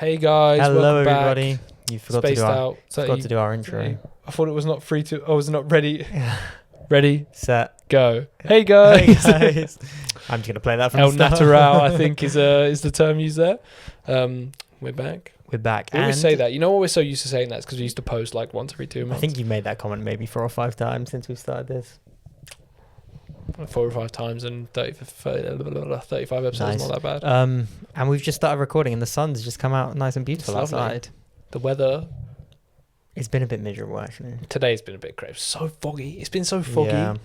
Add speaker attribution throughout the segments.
Speaker 1: Hey guys,
Speaker 2: Hello
Speaker 1: welcome
Speaker 2: everybody.
Speaker 1: back.
Speaker 2: You forgot to do our intro.
Speaker 1: I thought it was not free to. I was not ready. Ready,
Speaker 2: Set,
Speaker 1: go. Hey guys.
Speaker 2: Hey guys. I'm just gonna play that from
Speaker 1: El
Speaker 2: the start.
Speaker 1: natural, I think, is the term used there. We're back.
Speaker 2: We're back.
Speaker 1: We always say that. You know what we're so used to saying that? It's because we used to post like once every 2 months.
Speaker 2: I think you've made that comment maybe 4 or 5 times since we started this.
Speaker 1: 4 or 5 times and 35 episodes.
Speaker 2: Nice.
Speaker 1: Not that bad.
Speaker 2: And we've just started recording, and the sun's just come out nice and beautiful
Speaker 1: It's lovely.
Speaker 2: outside.
Speaker 1: The weather
Speaker 2: It's been a bit miserable actually.
Speaker 1: today's been a bit crazy. So foggy. It's been so foggy.
Speaker 2: Yeah.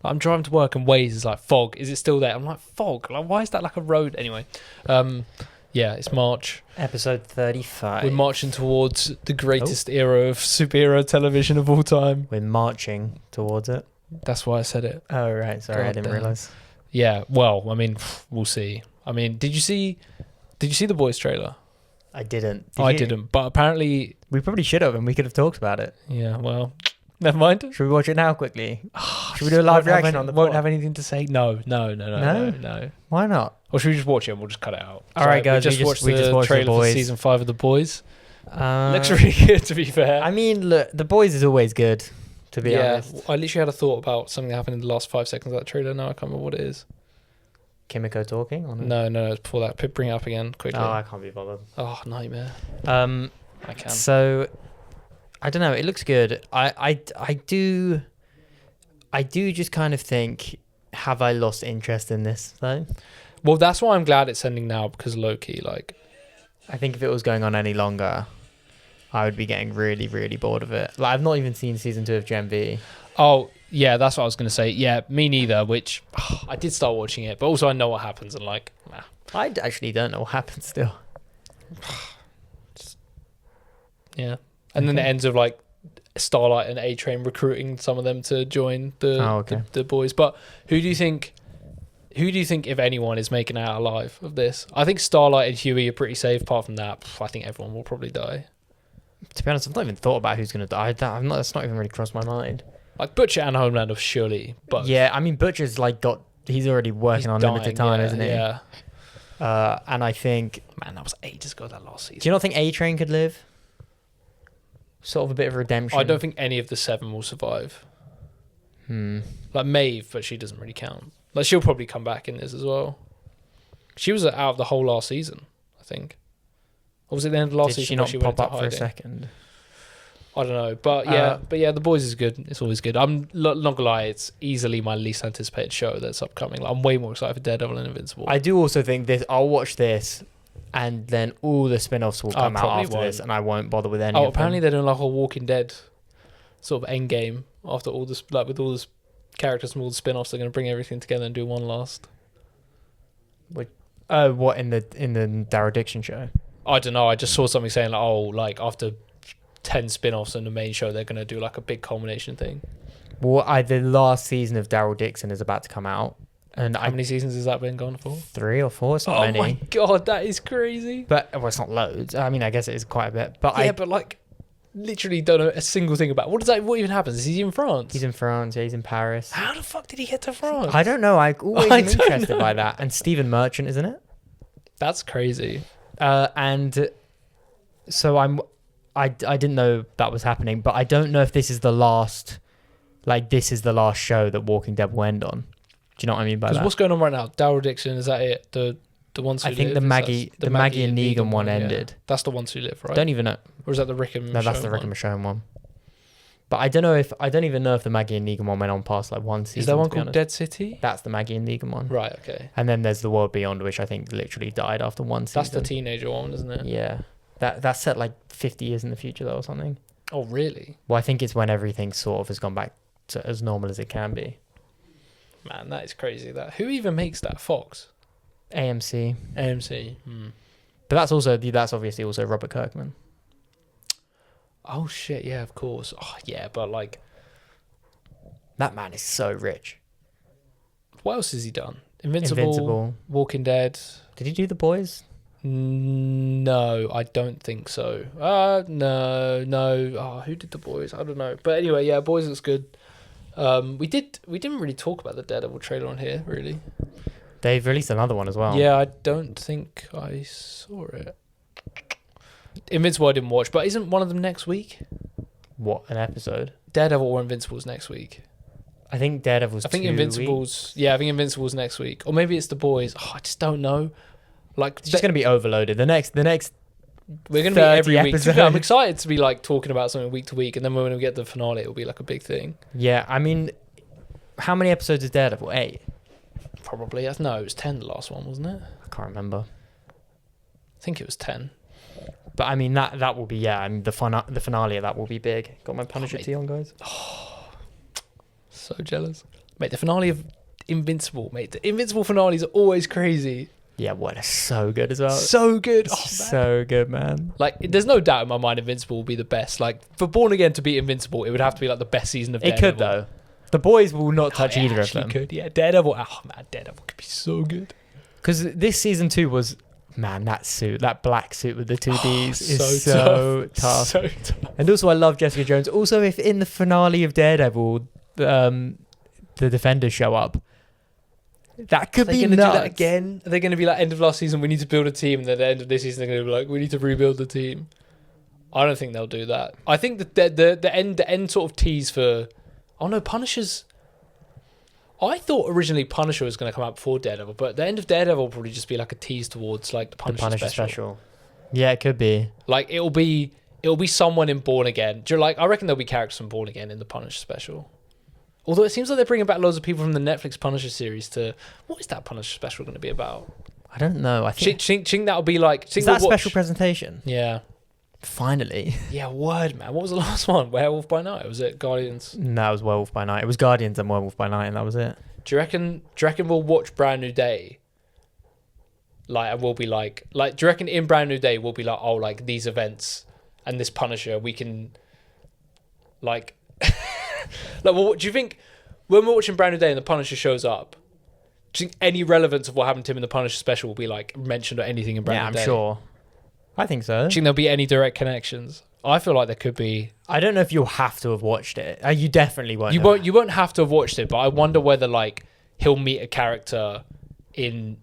Speaker 1: I'm driving to work and Waze is like, fog. Is it still there? I'm like, fog? Like, why is that like a road? Anyway, yeah, it's March.
Speaker 2: Episode 35.
Speaker 1: We're marching towards the greatest era of superhero television of all time.
Speaker 2: We're marching towards it.
Speaker 1: That's why I said it.
Speaker 2: Oh right, sorry, I
Speaker 1: God
Speaker 2: didn't
Speaker 1: damn.
Speaker 2: realise.
Speaker 1: Yeah, well, I mean, we'll see. I mean, did you see the Boys trailer?
Speaker 2: I didn't.
Speaker 1: I
Speaker 2: you?
Speaker 1: didn't, but apparently,
Speaker 2: We probably should have, and we could have talked about it.
Speaker 1: yeah, well, never mind.
Speaker 2: Should we watch it now quickly? Should we do a live reaction on the
Speaker 1: Won't
Speaker 2: pod?
Speaker 1: have anything to say. No.
Speaker 2: No? Why not?
Speaker 1: Or should we just watch it and we'll just cut it out?
Speaker 2: All right, guys,
Speaker 1: We
Speaker 2: we
Speaker 1: just watched
Speaker 2: just
Speaker 1: the
Speaker 2: watched The
Speaker 1: trailer for
Speaker 2: Boys.
Speaker 1: season 5 of The Boys. Looks really good, to be fair.
Speaker 2: I mean, look, The Boys is always good, to be
Speaker 1: yeah,
Speaker 2: honest.
Speaker 1: I literally had a thought about something that happened in the last 5 seconds of that trailer. Now I can't remember what it is.
Speaker 2: Kimiko talking? Or no?
Speaker 1: No, it's before that. Bring it up again quickly.
Speaker 2: Oh, I can't be bothered.
Speaker 1: Oh, nightmare. I can.
Speaker 2: So, I don't know. It looks good. I do just kind of think, have I lost interest in this though?
Speaker 1: Well, that's why I'm glad it's ending now, because low-key, like...
Speaker 2: I think if it was going on any longer, I would be getting really, really bored of it. Like, I've not even seen season 2 of Gen V.
Speaker 1: Oh, yeah, that's what I was going to say. Yeah, me neither, which... I did start watching it, but also I know what happens, and like... Nah.
Speaker 2: I actually don't know what happens still.
Speaker 1: Yeah. And then it ends with, like, Starlight and A-Train recruiting some of them to join the Boys. But who do you think, if anyone, is making it out alive of this? I think Starlight and Huey are pretty safe. Apart from that, I think everyone will probably die.
Speaker 2: To be honest, I've not even thought about who's going to die. That's not even really crossed my mind.
Speaker 1: Like, Butcher and Homelander, surely. But
Speaker 2: Yeah, I mean, Butcher's like he's already working on limited time, isn't he?
Speaker 1: Yeah.
Speaker 2: And I think...
Speaker 1: Man, that was ages ago, that last season.
Speaker 2: Do you not think A-Train could live? Sort of a bit of redemption.
Speaker 1: I don't think any of the 7 will survive. Like Maeve, but she doesn't really count. Like, she'll probably come back in this as well. She was out of the whole last season, I think. Or was it the end of last
Speaker 2: Did
Speaker 1: season?
Speaker 2: she not
Speaker 1: went
Speaker 2: pop up
Speaker 1: into
Speaker 2: for a
Speaker 1: hiding?
Speaker 2: second?
Speaker 1: I don't know, but yeah, The Boys is good. It's always good. I'm not gonna lie, it's easily my least anticipated show that's upcoming. Like, I'm way more excited for Daredevil and Invincible.
Speaker 2: I do also think this. I'll watch this, and then all the spin-offs will come out
Speaker 1: probably
Speaker 2: after
Speaker 1: won't.
Speaker 2: this, and I won't bother with any.
Speaker 1: Oh,
Speaker 2: of
Speaker 1: apparently
Speaker 2: them.
Speaker 1: they're doing like a Walking Dead sort of end game after all this, like with all this characters from all the spin-offs. They're gonna bring everything together and do one last.
Speaker 2: Oh, what in the Daryl Dixon show?
Speaker 1: I don't know. I just saw something saying like, oh, like after 10 spin-offs in the main show, they're gonna do like a big culmination thing.
Speaker 2: Well, the last season of Daryl Dixon is about to come out, and
Speaker 1: How many seasons has that been gone for?
Speaker 2: 3 or 4. It's not
Speaker 1: Oh
Speaker 2: many.
Speaker 1: my god, that is crazy.
Speaker 2: But well, it's not loads. I mean, I guess it is quite a bit. But
Speaker 1: Yeah, but like, literally don't know a single thing about. What even happens? Is he in France?
Speaker 2: he's in France. Yeah, he's in Paris.
Speaker 1: How the fuck did he get to France?
Speaker 2: I don't know. I always
Speaker 1: I
Speaker 2: am
Speaker 1: don't
Speaker 2: interested
Speaker 1: know.
Speaker 2: by that. And Stephen Merchant, isn't it?
Speaker 1: That's crazy.
Speaker 2: And so I didn't know that was happening, but I don't know if this is the last. Like, this is the last show that Walking Dead will end on. Do you know what I mean by
Speaker 1: Because
Speaker 2: that?
Speaker 1: what's going on right now? Daryl Dixon, is that it? The ones who
Speaker 2: I think
Speaker 1: live?
Speaker 2: the
Speaker 1: Is that
Speaker 2: Maggie and Negan one
Speaker 1: yeah.
Speaker 2: ended.
Speaker 1: That's the ones who live, right?
Speaker 2: Don't even know.
Speaker 1: Or is that the Rick and
Speaker 2: No, that's the Rick and Michonne one. But I don't even know if the Maggie and Negan one went on past like one season.
Speaker 1: Is there one
Speaker 2: to be
Speaker 1: called
Speaker 2: honest.
Speaker 1: Dead City?
Speaker 2: That's the Maggie and Negan one.
Speaker 1: Right. Okay.
Speaker 2: And then there's the World Beyond, which I think literally died after one season.
Speaker 1: That's the teenager one, isn't it?
Speaker 2: Yeah. That's set like 50 years in the future though or something.
Speaker 1: Oh, really?
Speaker 2: Well, I think it's when everything sort of has gone back to as normal as it can be.
Speaker 1: Man, that is crazy. That who even makes that? Fox,
Speaker 2: AMC.
Speaker 1: AMC.
Speaker 2: But that's obviously also Robert Kirkman.
Speaker 1: Oh shit! Yeah, of course. Oh yeah, but like,
Speaker 2: That man is so rich.
Speaker 1: what else has he done? Invincible.
Speaker 2: Invincible.
Speaker 1: Walking Dead.
Speaker 2: Did he do The Boys?
Speaker 1: No, I don't think so. No. Oh, who did The Boys? I don't know. But anyway, yeah, Boys looks good. We didn't really talk about the Daredevil trailer on here, really.
Speaker 2: They've released another one as well.
Speaker 1: Yeah, I don't think I saw it. Invincible I didn't watch, but isn't one of them next week?
Speaker 2: What, an episode?
Speaker 1: Daredevil or Invincible's next week?
Speaker 2: I think Daredevil's. I think
Speaker 1: Invincible's. Yeah, I think Invincible's next week, or maybe it's The Boys. Oh, I just don't know. Like,
Speaker 2: it's just gonna be overloaded. The next.
Speaker 1: We're gonna be every week. I'm excited to be like talking about something week to week, and then when we get the finale, it'll be like a big thing.
Speaker 2: Yeah, I mean, how many episodes is Daredevil? 8.
Speaker 1: Probably. No, it was 10. The last one, wasn't it?
Speaker 2: I can't remember.
Speaker 1: I think it was 10.
Speaker 2: But I mean that will be, yeah. I mean the finale of that will be big. Got my Punisher tee on, guys.
Speaker 1: Oh, so jealous, mate. The finale of Invincible, mate. The Invincible finales are always crazy.
Speaker 2: Yeah, what? It's so good as well.
Speaker 1: So good. Oh,
Speaker 2: so good, man.
Speaker 1: Like, there's no doubt in my mind Invincible will be the best. Like, for Born Again to be Invincible, it would have to be like the best season of Daredevil.
Speaker 2: It could though. The Boys will not touch either of them.
Speaker 1: Could, yeah. Daredevil. Oh man, Daredevil could be so good.
Speaker 2: Because this season 2 was. Man, that suit, that black suit with the 2 Ds is so tough. So tough. And also, I love Jessica Jones. Also, if in the finale of Daredevil, the Defenders show up, that could be nuts. Are they going to do that
Speaker 1: again? Are they going to be like, end of last season, we need to build a team, and then at the end of this season, they're going to be like, we need to rebuild the team? I don't think they'll do that. I think that the end sort of tease for... Oh no, Punisher's... I thought originally Punisher was going to come out before Daredevil, but the end of Daredevil will probably just be like a tease towards like the Punisher special.
Speaker 2: Yeah, it could be.
Speaker 1: Like it'll be someone in Born Again. Like I reckon there'll be characters from Born Again in the Punisher special. Although it seems like they're bringing back loads of people from the Netflix Punisher series to... What is that Punisher special going to be about?
Speaker 2: I don't know. I think
Speaker 1: that'll be like...
Speaker 2: Is that a special presentation?
Speaker 1: Yeah.
Speaker 2: Finally.
Speaker 1: Yeah, word, man. What was the last one? Werewolf by Night? Was it Guardians?
Speaker 2: No, it was Werewolf by Night. It was Guardians and Werewolf by Night, and that was it.
Speaker 1: Do you reckon we'll watch Brand New Day? Like, and we'll be like, do you reckon in Brand New Day we'll be like, oh, like these events and this Punisher, we can, like, like, well, do you think when we're watching Brand New Day and the Punisher shows up, do you think any relevance of what happened to him in the Punisher special will be like mentioned or anything in Brand New Day?
Speaker 2: Yeah, I'm sure. I think so.
Speaker 1: Do you think there'll be any direct connections? I feel like there could be.
Speaker 2: I don't know if you'll have to have watched it. You definitely won't.
Speaker 1: You won't have to have watched it, but I wonder whether like he'll meet a character in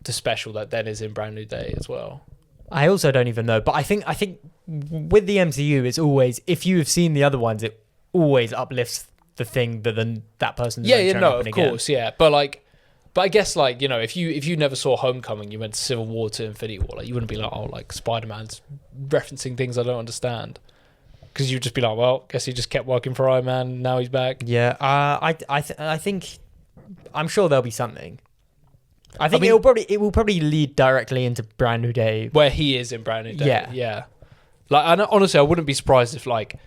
Speaker 1: the special that then is in Brand New Day as well.
Speaker 2: I also don't even know, but I think with the MCU, it's always, if you have seen the other ones, it always uplifts the thing that that person.
Speaker 1: Of course, yeah, but I guess, like, you know, if you never saw Homecoming, you went Civil War to Infinity War, like, you wouldn't be like, oh, like, Spider-Man's referencing things I don't understand. Because you'd just be like, well, guess he just kept working for Iron Man, and now he's back.
Speaker 2: Yeah, I think... I'm sure there'll be something. I mean, it will probably lead directly into Brand New Day.
Speaker 1: Where he is in Brand New Day. Yeah. Like, honestly, I wouldn't be surprised if, like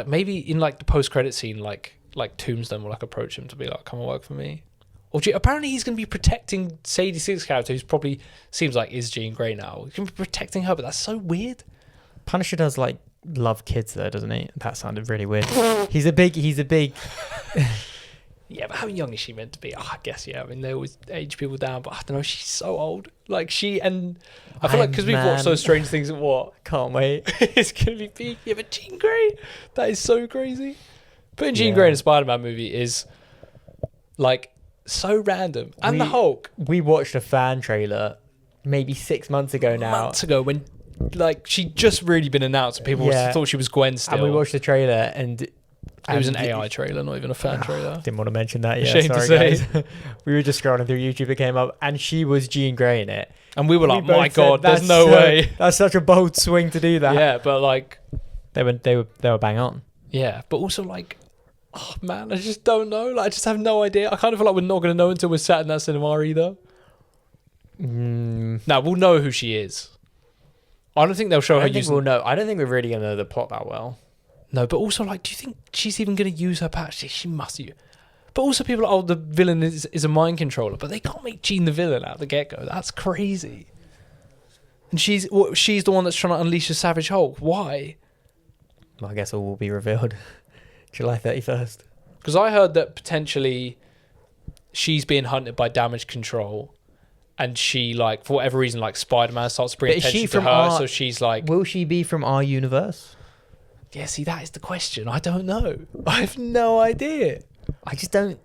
Speaker 1: maybe in, like, the post-credit scene, like Tombstone will, like, approach him to be like, come and work for me. Or apparently he's going to be protecting Sadie Six's character, who's probably seems like is Jean Grey now. He's going to be protecting her, but that's so weird.
Speaker 2: Punisher does like love kids though, doesn't he? That sounded really weird. He's a big.
Speaker 1: Yeah, but how young is she meant to be? Oh, I guess, yeah. I mean, they always age people down, but I don't know. She's so old. Like, I feel like because we've watched those Strange Things at what?
Speaker 2: Can't wait.
Speaker 1: It's going to be peak. Yeah, but Jean Grey, that is so crazy. Putting Jean Grey in a Spider-Man movie is like so random. And the Hulk.
Speaker 2: We watched a fan trailer maybe 6 months ago now.
Speaker 1: Months ago when, like, she'd just really been announced and people thought she was Gwen still.
Speaker 2: And we watched the trailer and...
Speaker 1: It was an AI trailer, not even a fan trailer.
Speaker 2: Didn't want to mention that. Yeah,
Speaker 1: shame to say.
Speaker 2: Guys. We were just scrolling through YouTube. It came up, and she was Jean Grey in it.
Speaker 1: And we were like, "My God, there's no way."
Speaker 2: That's such a bold swing to do that.
Speaker 1: Yeah, but like,
Speaker 2: they were bang on.
Speaker 1: Yeah, but also like, oh man, I just don't know. Like, I just have no idea. I kind of feel like we're not going to know until we're sat in that cinema either. Now we'll know who she is. I don't think they'll show her using.
Speaker 2: We'll know. I don't think we're really going to know the plot that well.
Speaker 1: No, but also, like, do you think she's even going to use her powers? She must use. But also people are like, oh, the villain is a mind controller. But they can't make Jean the villain out of the get-go. That's crazy. And she's the one that's trying to unleash the Savage Hulk. Why?
Speaker 2: Well, I guess all will be revealed July 31st.
Speaker 1: Because I heard that potentially she's being hunted by Damage Control. And she, like, for whatever reason, like, Spider-Man starts to bring attention to her. So she's like...
Speaker 2: Will she be from our universe?
Speaker 1: Yeah, see, that is the question. I don't know. I have no idea.
Speaker 2: I just don't...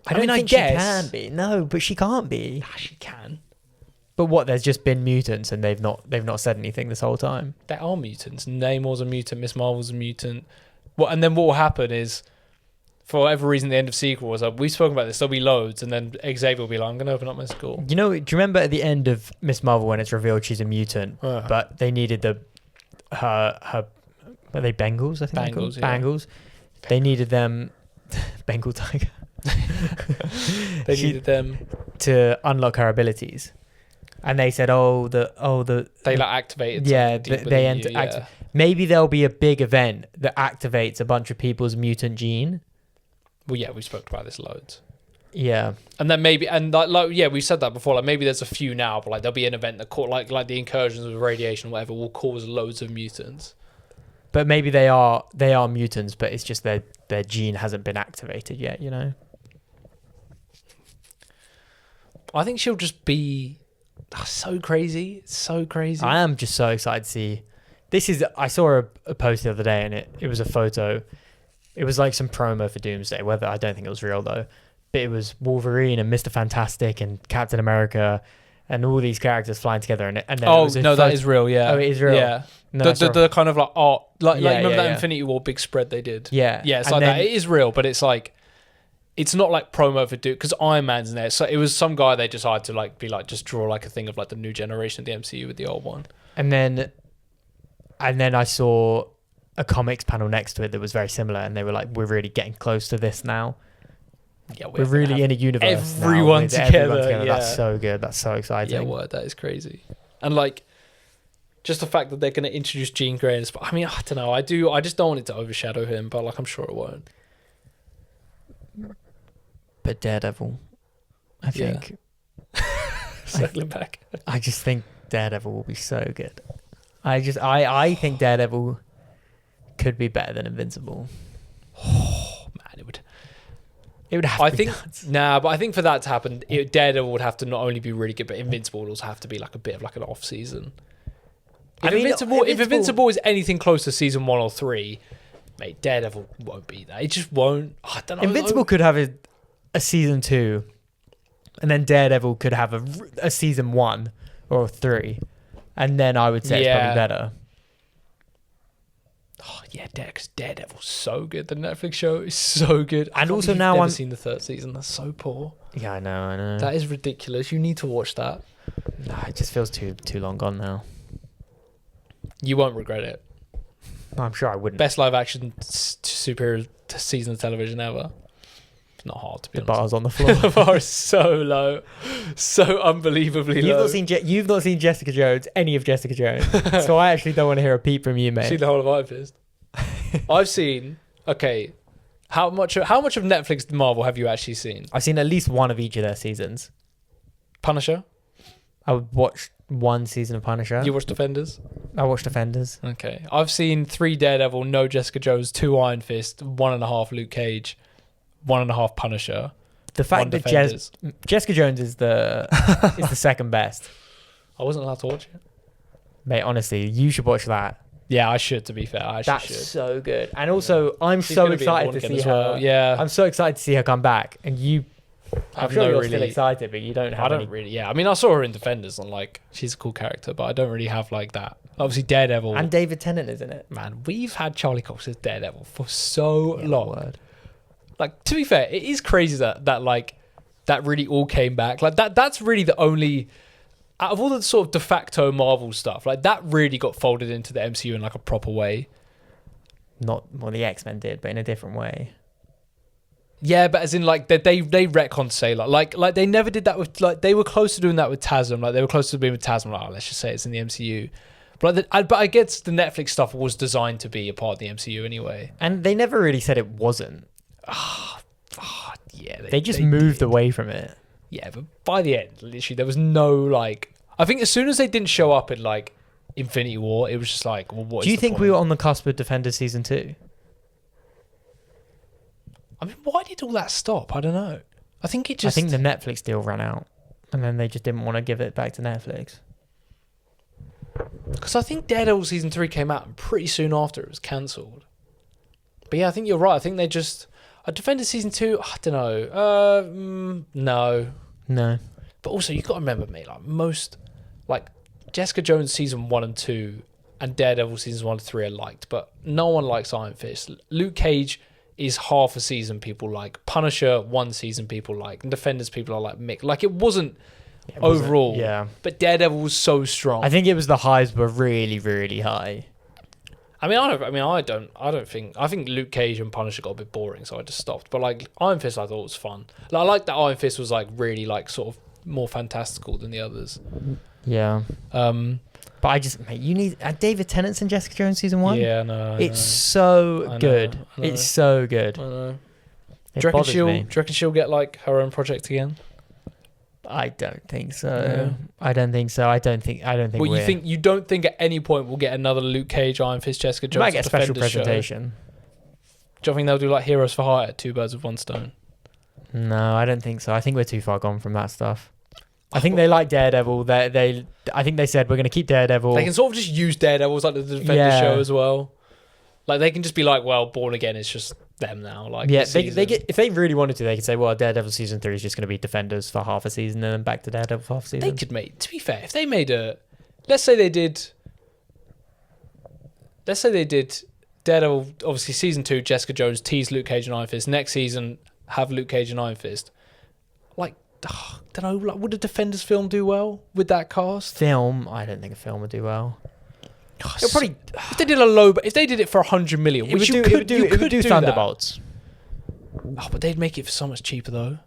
Speaker 2: I don't think she can be. No, but she can't be.
Speaker 1: Nah, she can.
Speaker 2: But what? There's just been mutants, and they've not said anything this whole time.
Speaker 1: There are mutants. Namor's a mutant. Miss Marvel's a mutant. And then what will happen is, for whatever reason, the end of sequel was we've spoken about this. There'll be loads, and then Xavier will be like, "I'm going to open up my school."
Speaker 2: You know? Do you remember at the end of Miss Marvel when it's revealed she's a mutant, but they needed her were they Bengals? I think
Speaker 1: Bengals.
Speaker 2: Bengals. They needed them. Bengal tiger.
Speaker 1: They needed them
Speaker 2: to unlock her abilities, and they said, they
Speaker 1: activated.
Speaker 2: Yeah, they enter. Maybe there'll be a big event that activates a bunch of people's mutant gene.
Speaker 1: Well, yeah, we spoke about this loads.
Speaker 2: Yeah,
Speaker 1: and then maybe we said that before. Like maybe there's a few now, but like there'll be an event that like the incursions of radiation or whatever will cause loads of mutants.
Speaker 2: But maybe they are mutants, but it's just their gene hasn't been activated yet. You know.
Speaker 1: I think she'll just be so crazy. So crazy.
Speaker 2: I am just so excited to see. I saw a post the other day, and it was a photo. It was like some promo for Doomsday. I don't think it was real though. But it was Wolverine and Mr. Fantastic and Captain America and all these characters flying together. And then
Speaker 1: that is real. Yeah.
Speaker 2: Oh, it is real.
Speaker 1: Yeah.
Speaker 2: No,
Speaker 1: the kind of like art, remember that Infinity War big spread they did.
Speaker 2: Yeah.
Speaker 1: Yeah. It's like that. It is real, but it's like. It's not like promo for Duke because Iron Man's in there. So it was some guy they decided to just draw like a thing of like the new generation of the MCU with the old one.
Speaker 2: And then I saw a comics panel next to it that was very similar, and they were like, "We're really getting close to this now.
Speaker 1: Yeah,
Speaker 2: we're really in a universe.
Speaker 1: Everyone together. Yeah.
Speaker 2: That's so good. That's so exciting.
Speaker 1: Yeah, that is crazy. And like, just the fact that they're going to introduce Jean Grey. I mean, I don't know. I just don't want it to overshadow him, but like, I'm sure it won't.
Speaker 2: But Daredevil, I think.
Speaker 1: Circling back.
Speaker 2: I just think Daredevil will be so good. I think Daredevil could be better than Invincible.
Speaker 1: Oh man, it would have
Speaker 2: to be nuts.
Speaker 1: But I think for that to happen, Daredevil would have to not only be really good, but Invincible would also have to be like a bit of like an off season. If Invincible is anything close to season 1 or 3, mate, Daredevil won't be that. It just won't. I don't know.
Speaker 2: Invincible could have a season 2, and then Daredevil could have a season 1 or 3, and then I would say it's probably better.
Speaker 1: Oh yeah, because Daredevil's so good. The Netflix show is so good.
Speaker 2: And also now
Speaker 1: I've seen the 3rd season. That's so poor.
Speaker 2: Yeah, I know.
Speaker 1: That is ridiculous. You need to watch that.
Speaker 2: No, it just feels too long gone now.
Speaker 1: You won't regret it.
Speaker 2: No, I'm sure I wouldn't.
Speaker 1: Best live action superhero season of television ever. It's not hard to be honest.
Speaker 2: The bar's on the floor.
Speaker 1: The bar is so low, so unbelievably low.
Speaker 2: You've not seen Jessica Jones, any of Jessica Jones, so I actually don't want to hear a peep from you, mate.
Speaker 1: Seen the whole of Iron Fist. I've seen. Okay, how much of Netflix Marvel have you actually seen?
Speaker 2: I've seen at least one of each of their seasons.
Speaker 1: Punisher.
Speaker 2: I would watch one season of Punisher.
Speaker 1: You watched Defenders?
Speaker 2: I watched Defenders.
Speaker 1: Okay. I've seen 3 Daredevil, no Jessica Jones, 2 Iron Fist, 1.5 Luke Cage, 1.5 Punisher.
Speaker 2: The fact that Jessica Jones is the second best.
Speaker 1: I wasn't allowed to watch it.
Speaker 2: Mate, honestly, you should watch that.
Speaker 1: Yeah, I should, to be fair.
Speaker 2: That's so good. And also, I'm so excited to see her.
Speaker 1: Well. Yeah.
Speaker 2: I'm so excited to see her come back. And I'm sure you're still excited, but you don't have
Speaker 1: really. Yeah, I mean, I saw her in Defenders, and like, she's a cool character, but I don't really have like that. Obviously, Daredevil.
Speaker 2: And David Tennant is in it.
Speaker 1: Man, we've had Charlie Cox as Daredevil for so long. Like, to be fair, it is crazy that like, that really all came back. Like, that's really the only... Out of all the sort of de facto Marvel stuff, like, that really got folded into the MCU in like a proper way.
Speaker 2: Not what the X-Men did, but in a different way.
Speaker 1: Yeah, but as in like they retconned Sailor, like they never did that with, like, they were close to doing that with TASM, like they were close to being with TASM. Like, let's just say it's in the MCU, but I guess the Netflix stuff was designed to be a part of the MCU anyway.
Speaker 2: And they never really said it wasn't.
Speaker 1: Yeah,
Speaker 2: they just moved away from it.
Speaker 1: Yeah, but by the end, literally, there was no like. I think as soon as they didn't show up in like Infinity War, it was just like, well, what?
Speaker 2: Do you think we were on the cusp of Defenders season 2?
Speaker 1: I mean, why did all that stop? I don't know. I think the
Speaker 2: Netflix deal ran out, and then they just didn't want to give it back to Netflix.
Speaker 1: Because I think Daredevil season 3 came out, and pretty soon after it was cancelled. But yeah, I think you're right. I think they just Defenders season 2. I don't know. No.
Speaker 2: But
Speaker 1: also, you've got to remember, mate. Like most like Jessica Jones season 1 and 2 and Daredevil seasons 1 and 3 are liked, but no one likes Iron Fist. Luke Cage is half a season people like. Punisher, 1 season people like. And Defenders people are like mixed. Like it wasn't overall.
Speaker 2: Yeah.
Speaker 1: But Daredevil was so strong.
Speaker 2: I think it was the highs were really, really high.
Speaker 1: I think Luke Cage and Punisher got a bit boring, so I just stopped. But like Iron Fist, I thought was fun. Like, I like that Iron Fist was like really like sort of more fantastical than the others.
Speaker 2: Yeah. But I just, mate, you need David Tennant's in Jessica Jones season 1.
Speaker 1: Yeah, no,
Speaker 2: it's so good. It's so good.
Speaker 1: I know. Do you reckon she'll get like her own project again?
Speaker 2: I don't think so. Yeah. I don't think so. I don't think.
Speaker 1: Well, you don't think at any point we'll get another Luke Cage, Iron Fist, Jessica Jones?
Speaker 2: Might get a special presentation.
Speaker 1: Do you think they'll do like Heroes for Hire, 2 birds with 1 stone?
Speaker 2: No, I don't think so. I think we're too far gone from that stuff. I think they like Daredevil. I think they said we're going to keep Daredevil.
Speaker 1: They can sort of just use Daredevil as like the Defenders show as well. Like they can just be like, well, Born Again is just them now. Like
Speaker 2: yeah, they get, if they really wanted to, they could say, well, Daredevil season 3 is just going to be Defenders for half a season and then back to Daredevil for half a season.
Speaker 1: They could make. To be fair, if they made let's say they did Daredevil, obviously season 2, Jessica Jones tease Luke Cage and Iron Fist. Next season, have Luke Cage and Iron Fist. Like, don't know. Like, would a Defenders film do well with that cast?
Speaker 2: I don't think a film would do well.
Speaker 1: It'll probably if they did it for 100 million, which you could do
Speaker 2: Thunderbolts.
Speaker 1: Oh, but they'd make it for so much cheaper though,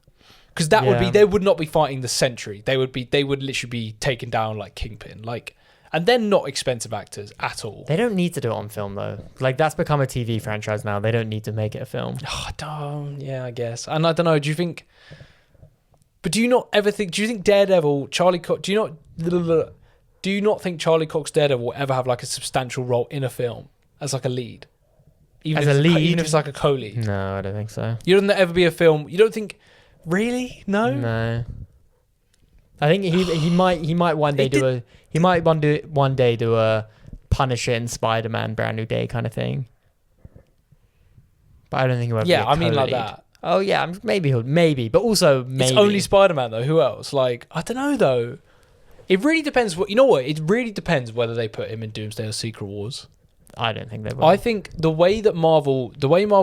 Speaker 1: because they would not be fighting the Sentry. They would literally be taking down like Kingpin, like, and they're not expensive actors at all.
Speaker 2: They don't need to do it on film though. Like that's become a TV franchise now. They don't need to make it a film.
Speaker 1: Yeah, I guess. And I don't know. Do you think? But do you not ever think? Do you think Daredevil, Charlie Cox? Do you not think Charlie Cox Daredevil will ever have like a substantial role in a film as like a lead? Even if it's like a co-lead?
Speaker 2: No, I don't think so.
Speaker 1: You don't think there'll ever be a film? You don't think? Really? No.
Speaker 2: No. I think he might one day do a Punisher and Spider-Man Brand New Day kind of thing. But I don't think he'll ever be a co-lead.
Speaker 1: like that.
Speaker 2: Oh yeah, maybe, but also maybe.
Speaker 1: It's only Spider-Man though. Who else? Like I don't know though. It really depends. It really depends whether they put him in Doomsday or Secret Wars.
Speaker 2: I don't think they will.
Speaker 1: I think the way Marvel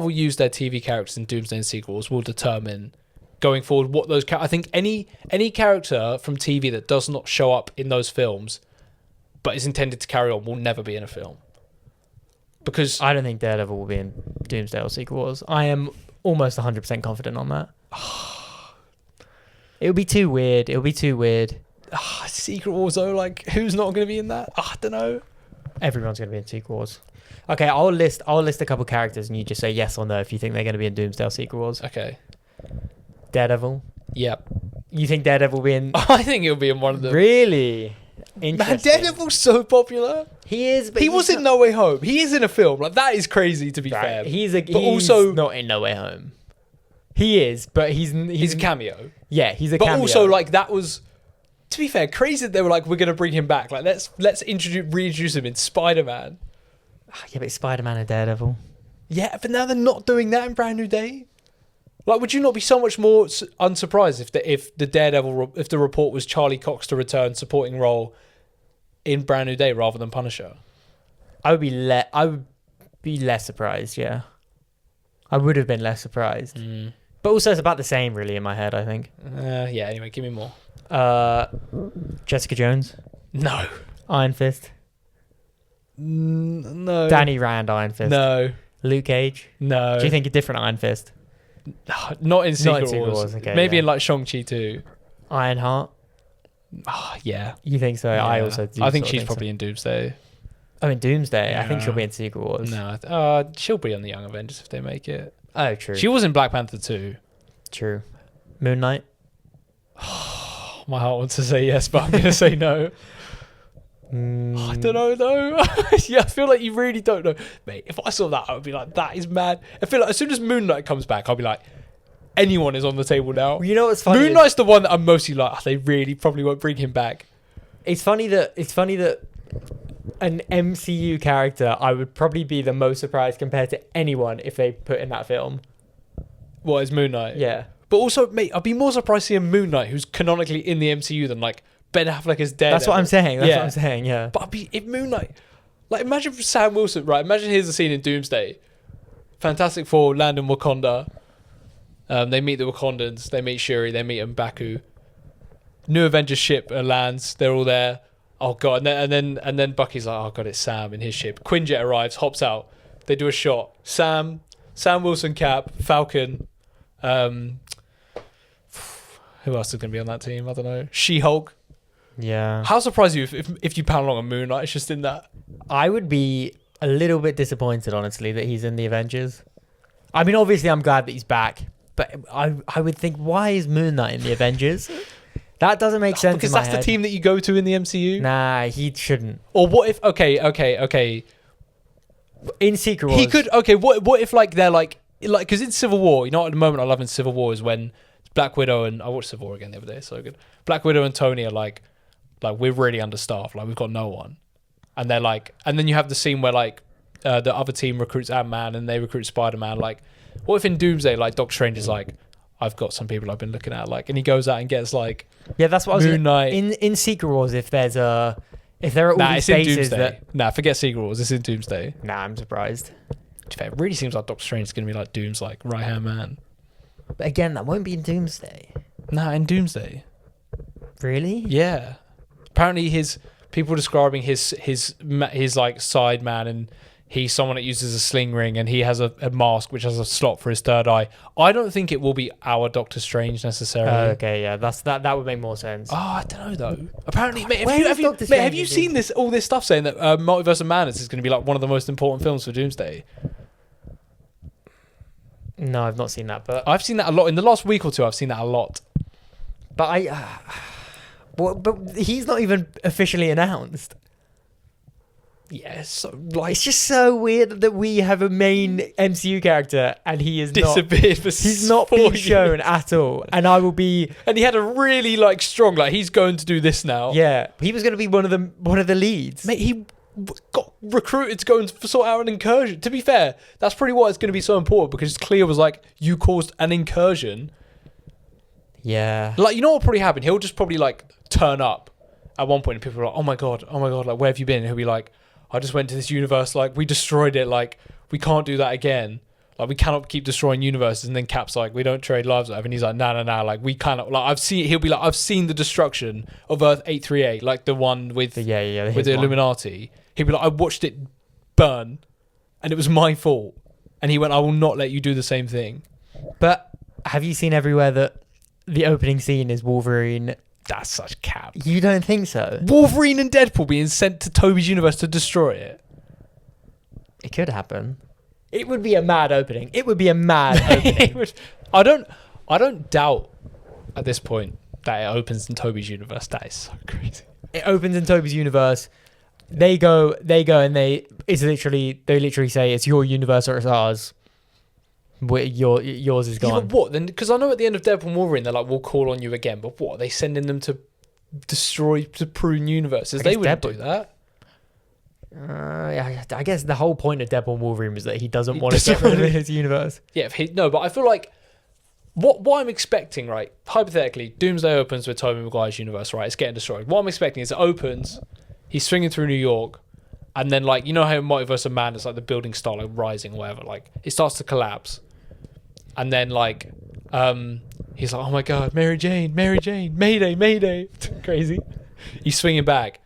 Speaker 1: use their TV characters in Doomsday and Secret Wars will determine going forward what those. I think any character from TV that does not show up in those films, but is intended to carry on, will never be in a film. Because
Speaker 2: I don't think Daredevil will be in Doomsday or Secret Wars. I am almost 100% confident on that. It'll be too weird.
Speaker 1: Secret Wars though, like who's not going to be in that? I don't know.
Speaker 2: Everyone's going to be in Secret Wars. Okay, I'll list a couple characters and you just say yes or no if you think they're going to be in Doomsday or Secret Wars.
Speaker 1: Okay.
Speaker 2: Daredevil.
Speaker 1: Yep.
Speaker 2: You think Daredevil will be in?
Speaker 1: I think he'll be in one of them.
Speaker 2: Really? Interesting.
Speaker 1: Man, Daredevil's so popular.
Speaker 2: He is, but
Speaker 1: he was in No Way Home. He is in a film. Like that is crazy to be fair.
Speaker 2: He's also not in No Way Home. He is, but he's
Speaker 1: a cameo.
Speaker 2: Yeah, he's a cameo.
Speaker 1: But also like that was, to be fair, crazy that they were like, we're going to bring him back. Like let's reintroduce him in Spider-Man.
Speaker 2: Yeah, but Spider-Man and Daredevil.
Speaker 1: Yeah, but now they're not doing that in Brand New Day. Like, would you not be so much more unsurprised if the report was Charlie Cox to return supporting role in Brand New Day rather than Punisher?
Speaker 2: I would be less surprised. Yeah, I would have been less surprised. But also, it's about the same, really, in my head. I think.
Speaker 1: Yeah. Anyway, give me more.
Speaker 2: Jessica Jones.
Speaker 1: No.
Speaker 2: Iron Fist.
Speaker 1: No.
Speaker 2: Danny Rand. Iron Fist.
Speaker 1: No.
Speaker 2: Luke Cage.
Speaker 1: No.
Speaker 2: Do you think a different Iron Fist?
Speaker 1: Not in Secret Wars.
Speaker 2: Okay,
Speaker 1: maybe in like Shang-Chi too.
Speaker 2: Ironheart.
Speaker 1: Yeah.
Speaker 2: You think so? Yeah. I also do.
Speaker 1: I think she's probably in Doomsday.
Speaker 2: Oh, in Doomsday? Yeah. I think she'll be in Secret Wars.
Speaker 1: No, she'll be on the Young Avengers if they make it.
Speaker 2: Oh, true.
Speaker 1: She was in Black Panther 2.
Speaker 2: True. Moon Knight.
Speaker 1: My heart wants to say yes, but I'm going to say no. I don't know though. Yeah, I feel like you really don't know, mate. If I saw that, I would be like, that is mad. I feel like as soon as Moon Knight comes back, I'll be like, anyone is on the table now.
Speaker 2: You know what's funny?
Speaker 1: Moon Knight's the one that I'm mostly like, they really probably won't bring him back.
Speaker 2: It's funny that an MCU character I would probably be the most surprised compared to anyone if they put in that film.
Speaker 1: What is Moon Knight?
Speaker 2: Yeah.
Speaker 1: But also, mate, I'd be more surprised seeing Moon Knight, who's canonically in the MCU, than like Ben Affleck as Daredevil.
Speaker 2: That's what I'm saying. That's what I'm saying. Yeah.
Speaker 1: But if Moon Knight, like, imagine Sam Wilson, right? Imagine here's the scene in Doomsday. Fantastic Four land in Wakanda. They meet the Wakandans. They meet Shuri. They meet M'Baku. New Avengers ship lands. They're all there. Oh god! And then Bucky's like, oh god, it's Sam in his ship. Quinjet arrives, hops out. They do a shot. Sam Wilson, Cap, Falcon. Who else is going to be on that team? I don't know. She-Hulk.
Speaker 2: Yeah.
Speaker 1: How surprised are you if you pound along a Moon Knight? It's just in that.
Speaker 2: I would be a little bit disappointed, honestly, that he's in the Avengers. I mean, obviously, I'm glad that he's back, but I would think, why is Moon Knight in the Avengers? That doesn't make sense.
Speaker 1: Because that's the team that you go to in the MCU.
Speaker 2: Nah, he shouldn't.
Speaker 1: Or what if? Okay.
Speaker 2: In Secret Wars,
Speaker 1: he could. Okay, what if like they're like because in Civil War, you know, at the moment I love in Civil War is when Black Widow and I watched Civil War again the other day, so good. Black Widow and Tony are like we're really understaffed, like we've got no one, and they're like, and then you have the scene where like the other team recruits Ant-Man and they recruit Spider-Man. Like, what if in Doomsday, like Doctor Strange is like, I've got some people I've been looking at, like, and he goes out and gets like,
Speaker 2: yeah, that's what I was
Speaker 1: Moon Knight
Speaker 2: in Secret Wars. If there are all these bases that
Speaker 1: forget Secret Wars. It's in Doomsday.
Speaker 2: Nah, I'm surprised.
Speaker 1: To be fair, it really seems like Doctor Strange is going to be like Doom's like right hand man.
Speaker 2: But again, that won't be in Doomsday.
Speaker 1: Nah, in Doomsday.
Speaker 2: Really?
Speaker 1: Yeah. Apparently, people describing his like side man, and he's someone that uses a sling ring, and he has a mask which has a slot for his third eye. I don't think it will be our Doctor Strange necessarily.
Speaker 2: Okay, yeah, that would make more sense.
Speaker 1: Oh, I don't know though. Apparently, have you seen all this stuff saying that Multiverse of Madness is going to be like one of the most important films for Doomsday?
Speaker 2: No, I've not seen that, but
Speaker 1: I've seen that a lot in the last week or two. I've seen that a lot,
Speaker 2: but but he's not even officially announced.
Speaker 1: Yes, so,
Speaker 2: like, it's just so weird that we have a main MCU character and he is
Speaker 1: disappeared.
Speaker 2: He's not being shown at all, and I will be.
Speaker 1: And he had a really like strong he's going to do this now.
Speaker 2: Yeah, he was going to be one of the leads.
Speaker 1: Mate, he got recruited to go and sort out an incursion. To be fair, that's probably why it's going to be so important, because Clea was like, "You caused an incursion."
Speaker 2: Yeah,
Speaker 1: like, you know what probably happened? He'll just probably like turn up at one point, and people are like, "Oh my god, like, where have you been?" And he'll be like, I just went to this universe, like, we destroyed it, like, we can't do that again. Like, we cannot keep destroying universes. And then Cap's like, we don't trade lives, and he's like, no, like, we cannot. Like, he'll be like, I've seen the destruction of Earth 838, like the one with with the Illuminati. He'll be like, I watched it burn, and it was my fault. And he went, I will not let you do the same thing.
Speaker 2: But have you seen everywhere that the opening scene is Wolverine?
Speaker 1: That's such cap.
Speaker 2: You don't think so?
Speaker 1: Wolverine and Deadpool being sent to Toby's universe to destroy it.
Speaker 2: It could happen. It would be a mad opening. It would be a mad opening.
Speaker 1: I don't doubt at this point that it opens in Toby's universe. That is so crazy.
Speaker 2: It opens in Toby's universe. They go, and they literally say it's your universe or it's ours. Yours is gone.
Speaker 1: Yeah, but what then? Because I know at the end of Deadpool and Wolverine, they're like, "We'll call on you again." But what, are they sending them to prune universes? They wouldn't do that.
Speaker 2: I guess the whole point of Deadpool and Wolverine is that he doesn't want to get rid of his universe.
Speaker 1: Yeah, but I feel like what I'm expecting, right? Hypothetically, Doomsday opens with Tobey Maguire's universe, right? It's getting destroyed. What I'm expecting is it opens, he's swinging through New York, and then, like, you know how in Multiverse of Madness, like, the building start like rising or whatever, like, it starts to collapse. And then, like, he's like, oh my god, Mary Jane, Mayday. Crazy. He's swinging back.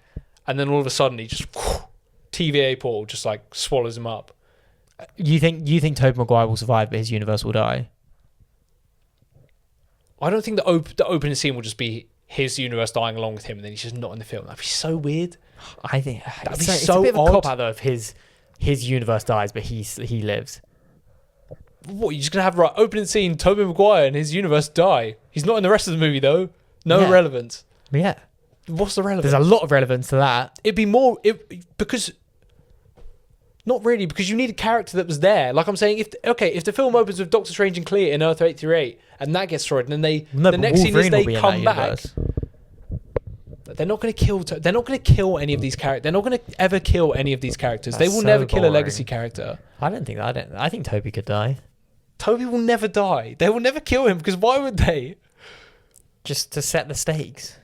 Speaker 1: And then all of a sudden, he just, TVA portal just, like, swallows him up.
Speaker 2: You think Tobey Maguire will survive, but his universe will die?
Speaker 1: I don't think the opening scene will just be his universe dying along with him, and then he's just not in the film. That'd be so weird.
Speaker 2: I think
Speaker 1: that'd be
Speaker 2: it's
Speaker 1: so
Speaker 2: a bit
Speaker 1: odd.
Speaker 2: of a cop out, though, if his universe dies, but he lives.
Speaker 1: What, you're just going to have, right, opening scene, Tobey Maguire and his universe die. He's not in the rest of the movie, though. No relevance.
Speaker 2: Yeah.
Speaker 1: What's the relevance?
Speaker 2: There's a lot of relevance to that.
Speaker 1: It'd be more... because... Not really, because you need a character that was there. Like I'm saying, if the film opens with Doctor Strange and Clea in Earth 838, and that gets destroyed, and then the next scene is they come back... They're not going to kill... They're not going to kill any of these characters. They're not going to ever kill any of these characters. They will never kill a legacy character.
Speaker 2: I think Toby could die.
Speaker 1: Toby will never die. They will never kill him, because why would they?
Speaker 2: Just to set the stakes.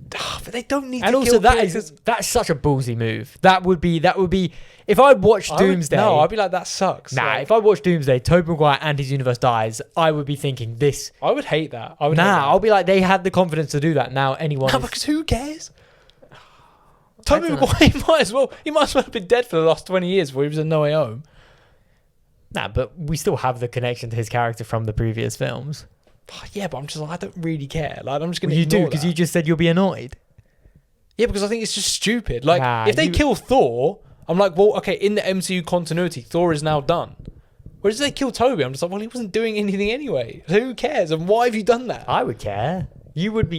Speaker 1: But they don't need.
Speaker 2: And
Speaker 1: to
Speaker 2: also,
Speaker 1: kill
Speaker 2: that's such a ballsy move. That would be if I'd watched Doomsday.
Speaker 1: I'd be like, that sucks.
Speaker 2: Nah, if I watched Doomsday, Tobey Maguire and his universe dies, I would be thinking this.
Speaker 1: I would hate that.
Speaker 2: I'll be like, they had the confidence to do that. Now anyone.
Speaker 1: No, because who cares? Tobey Maguire, he might as well have been dead for the last 20 years before he was in No Way Home.
Speaker 2: Nah, but we still have the connection to his character from the previous films.
Speaker 1: Yeah, but I'm just like, I don't really care. Like, I'm just going to.
Speaker 2: You do, because you just said you'll be annoyed.
Speaker 1: Yeah, because I think it's just stupid. Like, if they kill Thor, I'm like, well, okay, in the MCU continuity, Thor is now done. Whereas if they kill Toby, I'm just like, well, he wasn't doing anything anyway. So who cares? And why have you done that?
Speaker 2: I would care. You would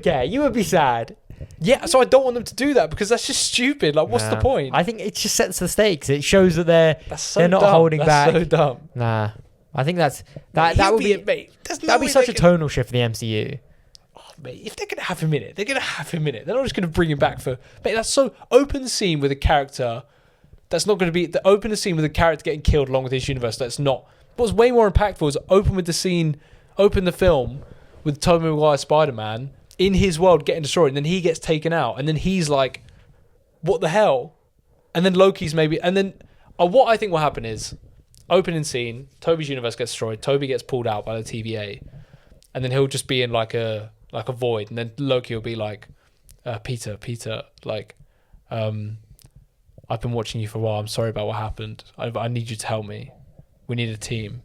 Speaker 2: care. You would be sad.
Speaker 1: Yeah, so I don't want them to do that because that's just stupid. Like, what's the point?
Speaker 2: I think it just sets the stakes. It shows that they're not holding back.
Speaker 1: That's so dumb.
Speaker 2: Nah, I think that would be that'd be such a tonal shift for the MCU.
Speaker 1: Mate, if they're going to have him in it, they're going to have him in it. They're not just going to bring him back for... Mate, that's so... Open the scene with a character that's not going to be... Open the scene with a character getting killed along with his universe that's not... What's way more impactful is open the film with Tobey Maguire Spider-Man in his world getting destroyed, and then he gets taken out, and then he's like, what the hell? And then Loki's maybe... And then what I think will happen is, opening scene, Tobey's universe gets destroyed, Tobey gets pulled out by the TVA, and then he'll just be in like a void, and then Loki will be like, Peter, like, I've been watching you for a while, I'm sorry about what happened, I need you to help me, we need a team.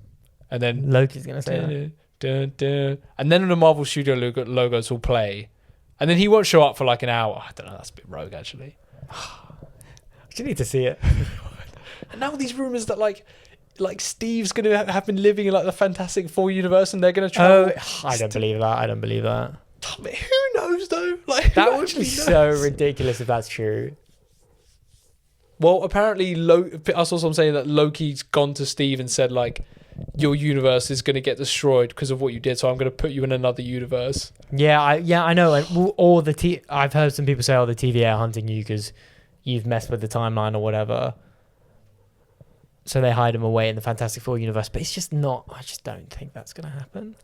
Speaker 1: And then
Speaker 2: Loki's gonna say
Speaker 1: that. And then the Marvel Studio logos will play, and then he won't show up for like an hour. I don't know, that's a bit rogue actually.
Speaker 2: You need to see it.
Speaker 1: And now these rumors that like Steve's gonna have been living in like the Fantastic Four universe, and they're gonna try.
Speaker 2: I don't believe that.
Speaker 1: Who knows though? Like,
Speaker 2: that would be so ridiculous if that's true.
Speaker 1: Well, apparently, I saw someone saying that Loki's gone to Steve and said like, your universe is going to get destroyed because of what you did, so I'm going to put you in another universe. Yeah,
Speaker 2: I know. Or I've heard some people say, "Oh, the TVA are hunting you because you've messed with the timeline or whatever." So they hide him away in the Fantastic Four universe, but it's just not. I just don't think that's going to happen.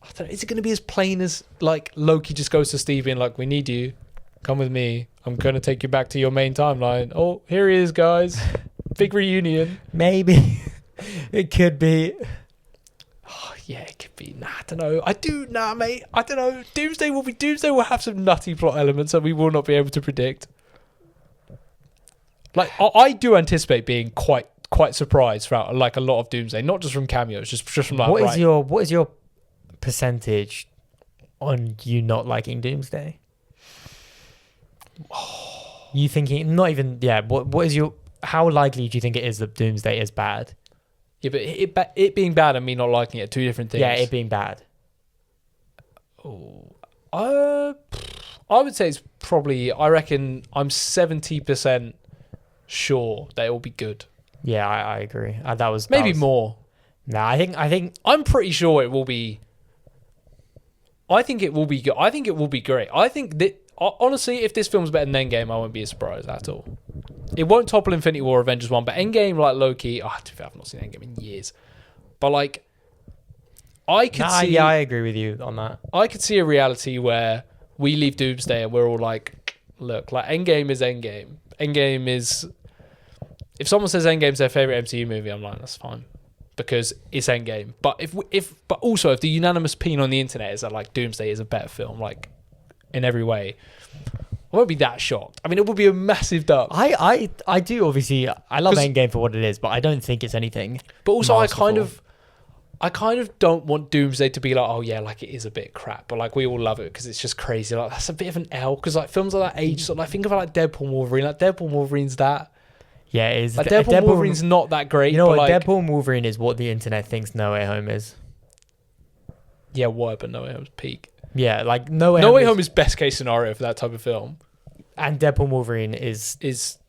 Speaker 1: I don't know. Is it going to be as plain as like Loki just goes to Steve being like, "We need you. Come with me. I'm going to take you back to your main timeline." Oh, here he is, guys. Big reunion.
Speaker 2: Maybe. It could be.
Speaker 1: Oh, yeah, it could be. Nah, I don't know. Mate. I don't know. Doomsday will have some nutty plot elements that we will not be able to predict. Like, I do anticipate being quite surprised throughout like a lot of Doomsday, not just from cameos, just from like.
Speaker 2: What is your percentage on you not liking Doomsday? You thinking not even what is your, how likely do you think it is that Doomsday is bad?
Speaker 1: Yeah, but it being bad and me not liking it are two different things.
Speaker 2: Yeah, it being bad.
Speaker 1: Oh, I would say it's probably, I reckon I'm 70% sure that it will be good.
Speaker 2: Yeah, I agree. That was
Speaker 1: maybe more.
Speaker 2: Nah, I think
Speaker 1: I'm pretty sure it will be. I think it will be good. I think it will be great. I think that honestly, if this film's better than Endgame, I won't be surprised at all. It won't topple Infinity War, Avengers 1, but Endgame, like low-key... Oh, to be fair, I've not seen Endgame in years. But, like, I could see...
Speaker 2: Yeah, I agree with you on that.
Speaker 1: I could see a reality where we leave Doomsday and we're all like, look, like, Endgame is Endgame. Endgame is... If someone says Endgame's their favourite MCU movie, I'm like, that's fine. Because it's Endgame. But but also, if the unanimous opinion on the internet is that, like, Doomsday is a better film, like, in every way... I won't be that shocked. I mean, it would be a massive dub.
Speaker 2: I do, obviously. I love Endgame for what it is, but I don't think it's anything.
Speaker 1: But also,
Speaker 2: masterful.
Speaker 1: I kind of don't want Doomsday to be like, oh yeah, like it is a bit crap, but like we all love it because it's just crazy. Like that's a bit of an L because like films of that age, sort of like think about like Deadpool and Wolverine. Like Deadpool and Wolverine's that.
Speaker 2: Yeah, it is.
Speaker 1: Like Deadpool and Wolverine's not that great.
Speaker 2: You know what?
Speaker 1: Like,
Speaker 2: Deadpool and Wolverine is what the internet thinks No Way Home is.
Speaker 1: Yeah, why? But No Way Home's peak.
Speaker 2: Yeah, like No Way
Speaker 1: Home is best case scenario for that type of film.
Speaker 2: And Deadpool and Wolverine is just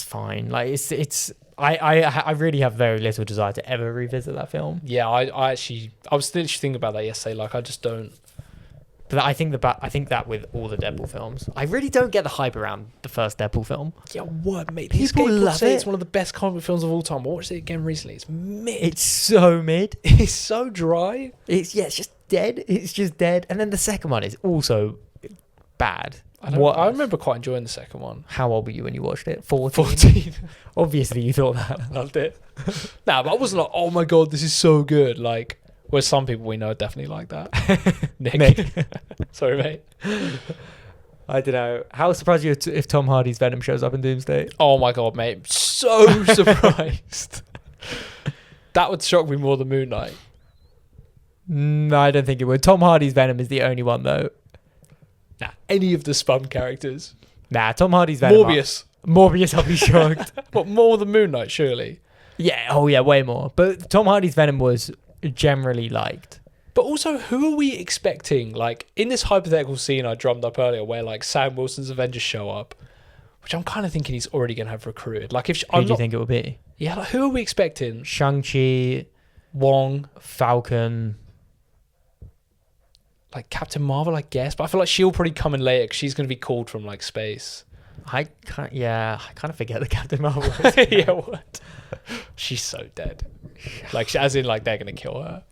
Speaker 2: fine. Like it's I really have very little desire to ever revisit that film.
Speaker 1: Yeah, I was literally thinking about that yesterday. Like I just don't.
Speaker 2: But I think that with all the Deadpool films, I really don't get the hype around the first Deadpool film.
Speaker 1: Yeah, what, mate?
Speaker 2: People love it.
Speaker 1: It's one of the best comic book films of all time. I watched it again recently. It's mid.
Speaker 2: It's so mid.
Speaker 1: It's so dry.
Speaker 2: It's just dead. It's just dead. And then the second one is also bad.
Speaker 1: I remember quite enjoying the second one.
Speaker 2: How old were you when you watched it? 14.
Speaker 1: 14.
Speaker 2: Obviously, you thought that.
Speaker 1: Loved it. Nah, but I wasn't like, oh my god, this is so good. Like, whereas some people we know are definitely like that. Nick. Sorry, mate.
Speaker 2: I don't know. How surprised are you if Tom Hardy's Venom shows up in Doomsday?
Speaker 1: Oh my god, mate. So surprised. That would shock me more than Moon Knight.
Speaker 2: No, I don't think it would. Tom Hardy's Venom is the only one, though.
Speaker 1: Nah, any of the Spun characters.
Speaker 2: Nah, Tom Hardy's Venom. Morbius, I'll be shocked.
Speaker 1: But more than Moon Knight, surely.
Speaker 2: Yeah, oh yeah, way more. But Tom Hardy's Venom was generally liked.
Speaker 1: But also, who are we expecting? Like, in this hypothetical scene I drummed up earlier where, like, Sam Wilson's Avengers show up, which I'm kind of thinking he's already going to have recruited. Like, if
Speaker 2: Who do you think it will be?
Speaker 1: Yeah, like, who are we expecting?
Speaker 2: Shang-Chi,
Speaker 1: Wong,
Speaker 2: Falcon...
Speaker 1: like Captain Marvel, I guess, but I feel like she'll probably come in later because she's going to be called from like space.
Speaker 2: I kind of forget the Captain Marvel.
Speaker 1: Yeah, what? She's so dead. Like, as in, like, they're going to kill her.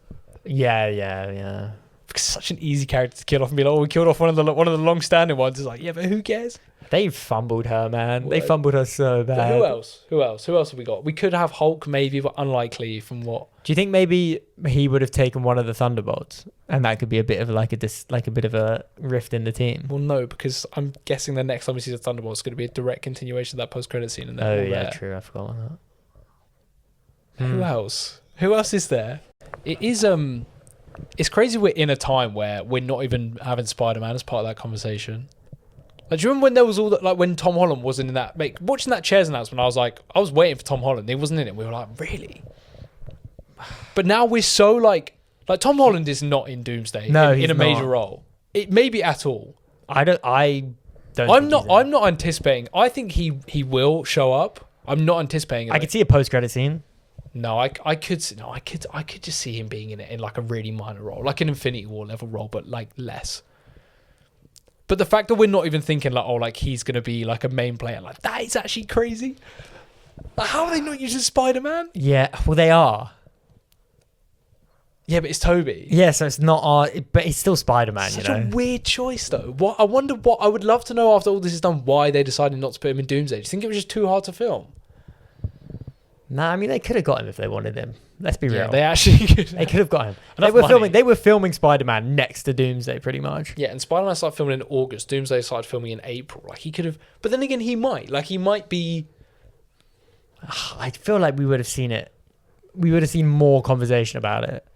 Speaker 2: Yeah.
Speaker 1: Because such an easy character to kill off and be like, oh, we killed off one of the long-standing ones. It's like, yeah, but who cares?
Speaker 2: They fumbled her, man. They fumbled her so bad.
Speaker 1: But who else have we got? We could have Hulk, maybe, but unlikely from what?
Speaker 2: Do you think maybe he would have taken one of the Thunderbolts, and that could be a bit of a bit of a rift in the team?
Speaker 1: Well, no, because I'm guessing the next time we see the Thunderbolts is going to be a direct continuation of that post-credit scene. And
Speaker 2: True. I forgot about
Speaker 1: that. Who else? Who else is there? It is it's crazy. We're in a time where we're not even having Spider-Man as part of that conversation. Like, do you remember when there was all that, like when Tom Holland wasn't in that? Like, watching that Chairs announcement, I was waiting for Tom Holland. He wasn't in it. We were like, really? But now we're so like Tom Holland is not in Doomsday.
Speaker 2: No,
Speaker 1: in a major role. It maybe at all.
Speaker 2: I'm not
Speaker 1: anticipating. I think he will show up. I'm not anticipating it.
Speaker 2: I could see a post-credit scene.
Speaker 1: No, I could just see him being in it in like a really minor role, like an Infinity War level role, but like less. But the fact that we're not even thinking like, oh, like he's gonna be like a main player, like that is actually crazy. Like, how are they not using Spider-Man?
Speaker 2: Yeah, well they are.
Speaker 1: Yeah, but it's Toby.
Speaker 2: Yeah, so it's not but it's still Spider-Man.
Speaker 1: Such a weird choice though. What I wonder, what I would love to know after all this is done, why they decided not to put him in Doomsday. Do you think it was just too hard to film?
Speaker 2: Nah, I mean they could have got him if they wanted him. Let's be real.
Speaker 1: Yeah, they actually could.
Speaker 2: They could have got him. They were filming Spider-Man next to Doomsday, pretty much.
Speaker 1: Yeah, and Spider-Man started filming in August. Doomsday started filming in April. Like he could have, but then again, he might be.
Speaker 2: I feel like we would have seen it. We would have seen more conversation about it.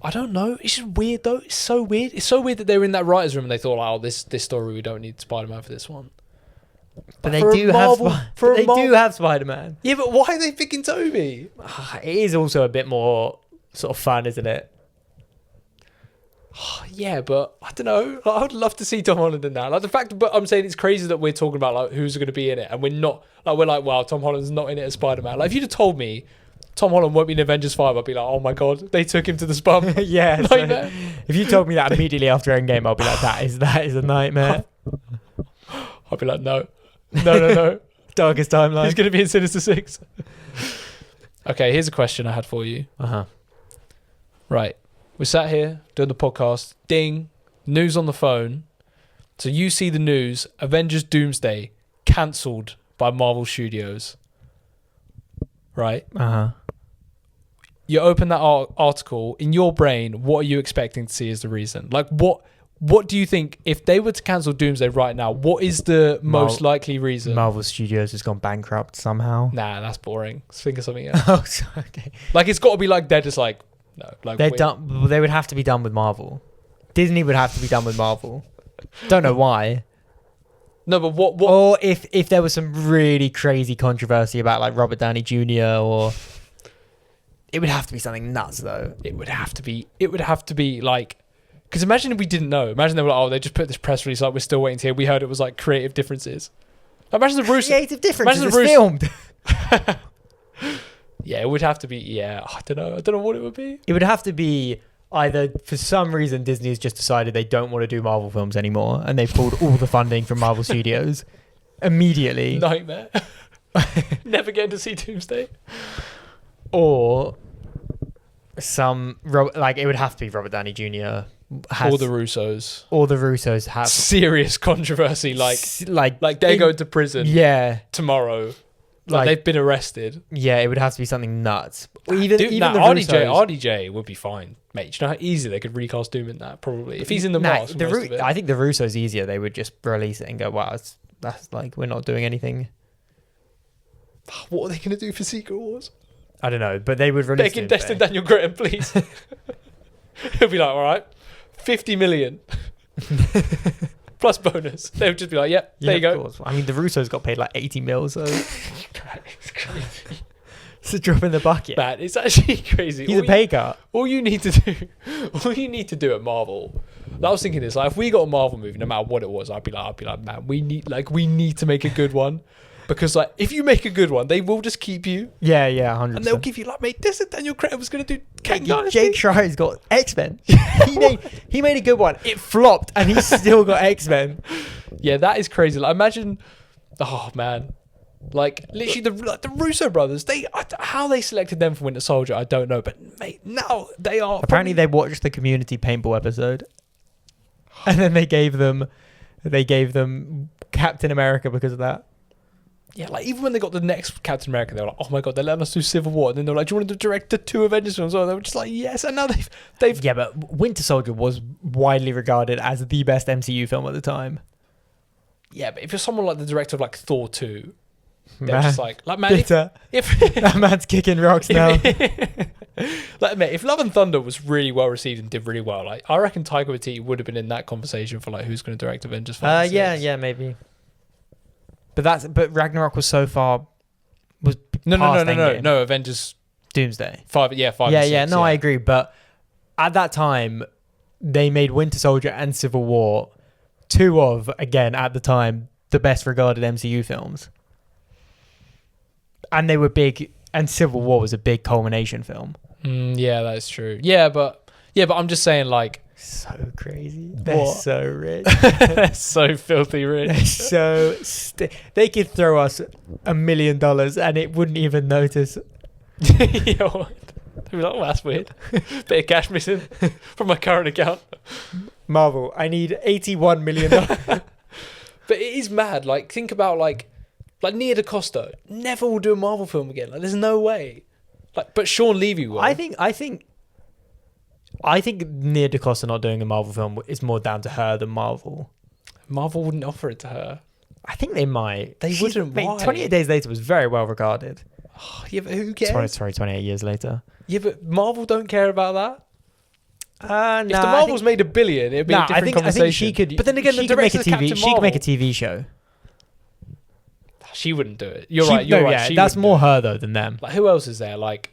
Speaker 1: I don't know. It's just weird though. It's so weird. It's so weird that they were in that writers' room and they thought, oh, this story we don't need Spider-Man for this one.
Speaker 2: But they do have Spider-Man.
Speaker 1: Yeah, but why are they picking Toby?
Speaker 2: It is also a bit more sort of fun, isn't it?
Speaker 1: Yeah, but I don't know. Like, I would love to see Tom Holland in that. Like the fact, but I'm saying it's crazy that we're talking about like who's going to be in it, and we're not. Like we're like, wow, Tom Holland's not in it as Spider-Man. Like if you'd have told me Tom Holland won't be in Avengers 5, I'd be like, oh my god, they took him to the spum.
Speaker 2: Yeah.
Speaker 1: Nightmare.
Speaker 2: If you told me that immediately after Endgame, I'll be like, that is a nightmare.
Speaker 1: I'd be like, no.
Speaker 2: Darkest timeline.
Speaker 1: He's going to be in Sinister 6. Okay, here's a question I had for you. Right. We're sat here doing the podcast. Ding. News on the phone. So you see the news. Avengers Doomsday cancelled by Marvel Studios. Right? You open that article. In your brain, what are you expecting to see as the reason? Like, what do you think, if they were to cancel Doomsday right now, what is the most likely reason?
Speaker 2: Marvel Studios has gone bankrupt somehow.
Speaker 1: Nah, that's boring. Let's think of something else.
Speaker 2: Okay.
Speaker 1: Like, it's got to be like, they're just like, no. Like
Speaker 2: they're done. They would have to be done with Marvel. Disney would have to be done with Marvel. Don't know why.
Speaker 1: No, but what?
Speaker 2: Or if there was some really crazy controversy about like Robert Downey Jr. or... It would have to be something nuts, though.
Speaker 1: It would have to be like... Because imagine if we didn't know. Imagine they were like, oh, they just put this press release like, we're still waiting to hear. We heard it was like creative differences. Imagine the Russo...
Speaker 2: Creative differences is filmed.
Speaker 1: Yeah, it would have to be... Yeah, I don't know what it would be.
Speaker 2: It would have to be either for some reason Disney has just decided they don't want to do Marvel films anymore, and they've pulled all the funding from Marvel Studios immediately.
Speaker 1: Nightmare. Never getting to see Doomsday.
Speaker 2: Or it would have to be Robert Downey Jr.
Speaker 1: Or the Russos.
Speaker 2: Or the Russos have
Speaker 1: serious controversy, like they're going to prison.
Speaker 2: Yeah,
Speaker 1: tomorrow. Like they've been arrested.
Speaker 2: Yeah, it would have to be something nuts. Even the
Speaker 1: RDJ would be fine, mate. Do you know how easy they could recast Doom in that? Probably if he's in the mask.
Speaker 2: I think the Russos easier. They would just release it and go, "Wow, that's like we're not doing anything."
Speaker 1: What are they going to do for Secret Wars?
Speaker 2: I don't know, but they would release
Speaker 1: it. Destin Daniel Cretton, please. He'll be like, all right, 50 million. Plus bonus. They would just be like, yeah, there you go.
Speaker 2: Course. I mean, the Russos got paid like 80 mil, so...
Speaker 1: It's crazy.
Speaker 2: It's a drop in the bucket.
Speaker 1: Man, it's actually crazy.
Speaker 2: He's a pay cut.
Speaker 1: All you need to do at Marvel... I was thinking this, like, if we got a Marvel movie, no matter what it was, I'd be like, man, we need to make a good one. Because, like, if you make a good one, they will just keep you.
Speaker 2: Yeah, 100%.
Speaker 1: And they'll give you, like, mate, this is Daniel Cretton was going to do Kang Dynasty.
Speaker 2: Jake Schreier's got X-Men. he made a good one. It flopped, and he's still got X-Men.
Speaker 1: Yeah, that is crazy. Like, imagine... Oh, man. Like, literally, the Russo brothers, how they selected them for Winter Soldier, I don't know. But, mate, now they are...
Speaker 2: Apparently, they watched the Community Paintball episode. And then they gave them Captain America because of that.
Speaker 1: Yeah, like even when they got the next Captain America, they were like, "Oh my god, they're letting us do Civil War." And then they were like, "Do you want to direct the 2 Avengers films?" And they were just like, "Yes." And now they've
Speaker 2: yeah, but Winter Soldier was widely regarded as the best MCU film at the time.
Speaker 1: Yeah, but if you're someone like the director of like Thor 2, they're just like man,
Speaker 2: bitter. If that man's kicking rocks now.
Speaker 1: Like, mate, if Love and Thunder was really well received and did really well, like I reckon Taika Waititi would have been in that conversation for like who's going to direct Avengers 5.
Speaker 2: Yeah, maybe. But Ragnarok was so far
Speaker 1: no, Avengers
Speaker 2: Doomsday
Speaker 1: 5, 5.
Speaker 2: Yeah, no, I agree. But at that time, they made Winter Soldier and Civil War 2 of, again at the time, the best regarded MCU films, and they were big. And Civil War was a big culmination film.
Speaker 1: Yeah, that's true. Yeah, but I'm just saying, like,
Speaker 2: so crazy. They're so rich.
Speaker 1: They're so filthy rich.
Speaker 2: They're so they could throw us $1 million and it wouldn't even notice.
Speaker 1: They'd be like, "Oh, that's weird. Bit of cash missing from my current account."
Speaker 2: Marvel, I need $81 million.
Speaker 1: But it is mad. Like, think about like Nia DaCosta never will do a Marvel film again. Like, there's no way. Like, but Sean Levy will.
Speaker 2: I think Nia DaCosta not doing a Marvel film is more down to her than Marvel.
Speaker 1: Marvel wouldn't offer it to her.
Speaker 2: I think they might.
Speaker 1: They wouldn't. Why?
Speaker 2: 28 Days Later was very well regarded.
Speaker 1: Oh, yeah, but who cares?
Speaker 2: Sorry, 28 Years Later.
Speaker 1: Yeah, but Marvel don't care about that.
Speaker 2: If
Speaker 1: the Marvels made $1 billion, it'd be a different conversation.
Speaker 2: I think she could.
Speaker 1: But then again,
Speaker 2: she could make a TV show.
Speaker 1: She wouldn't do it. You're right. Yeah,
Speaker 2: that's more her though than them.
Speaker 1: Like, who else is there? Like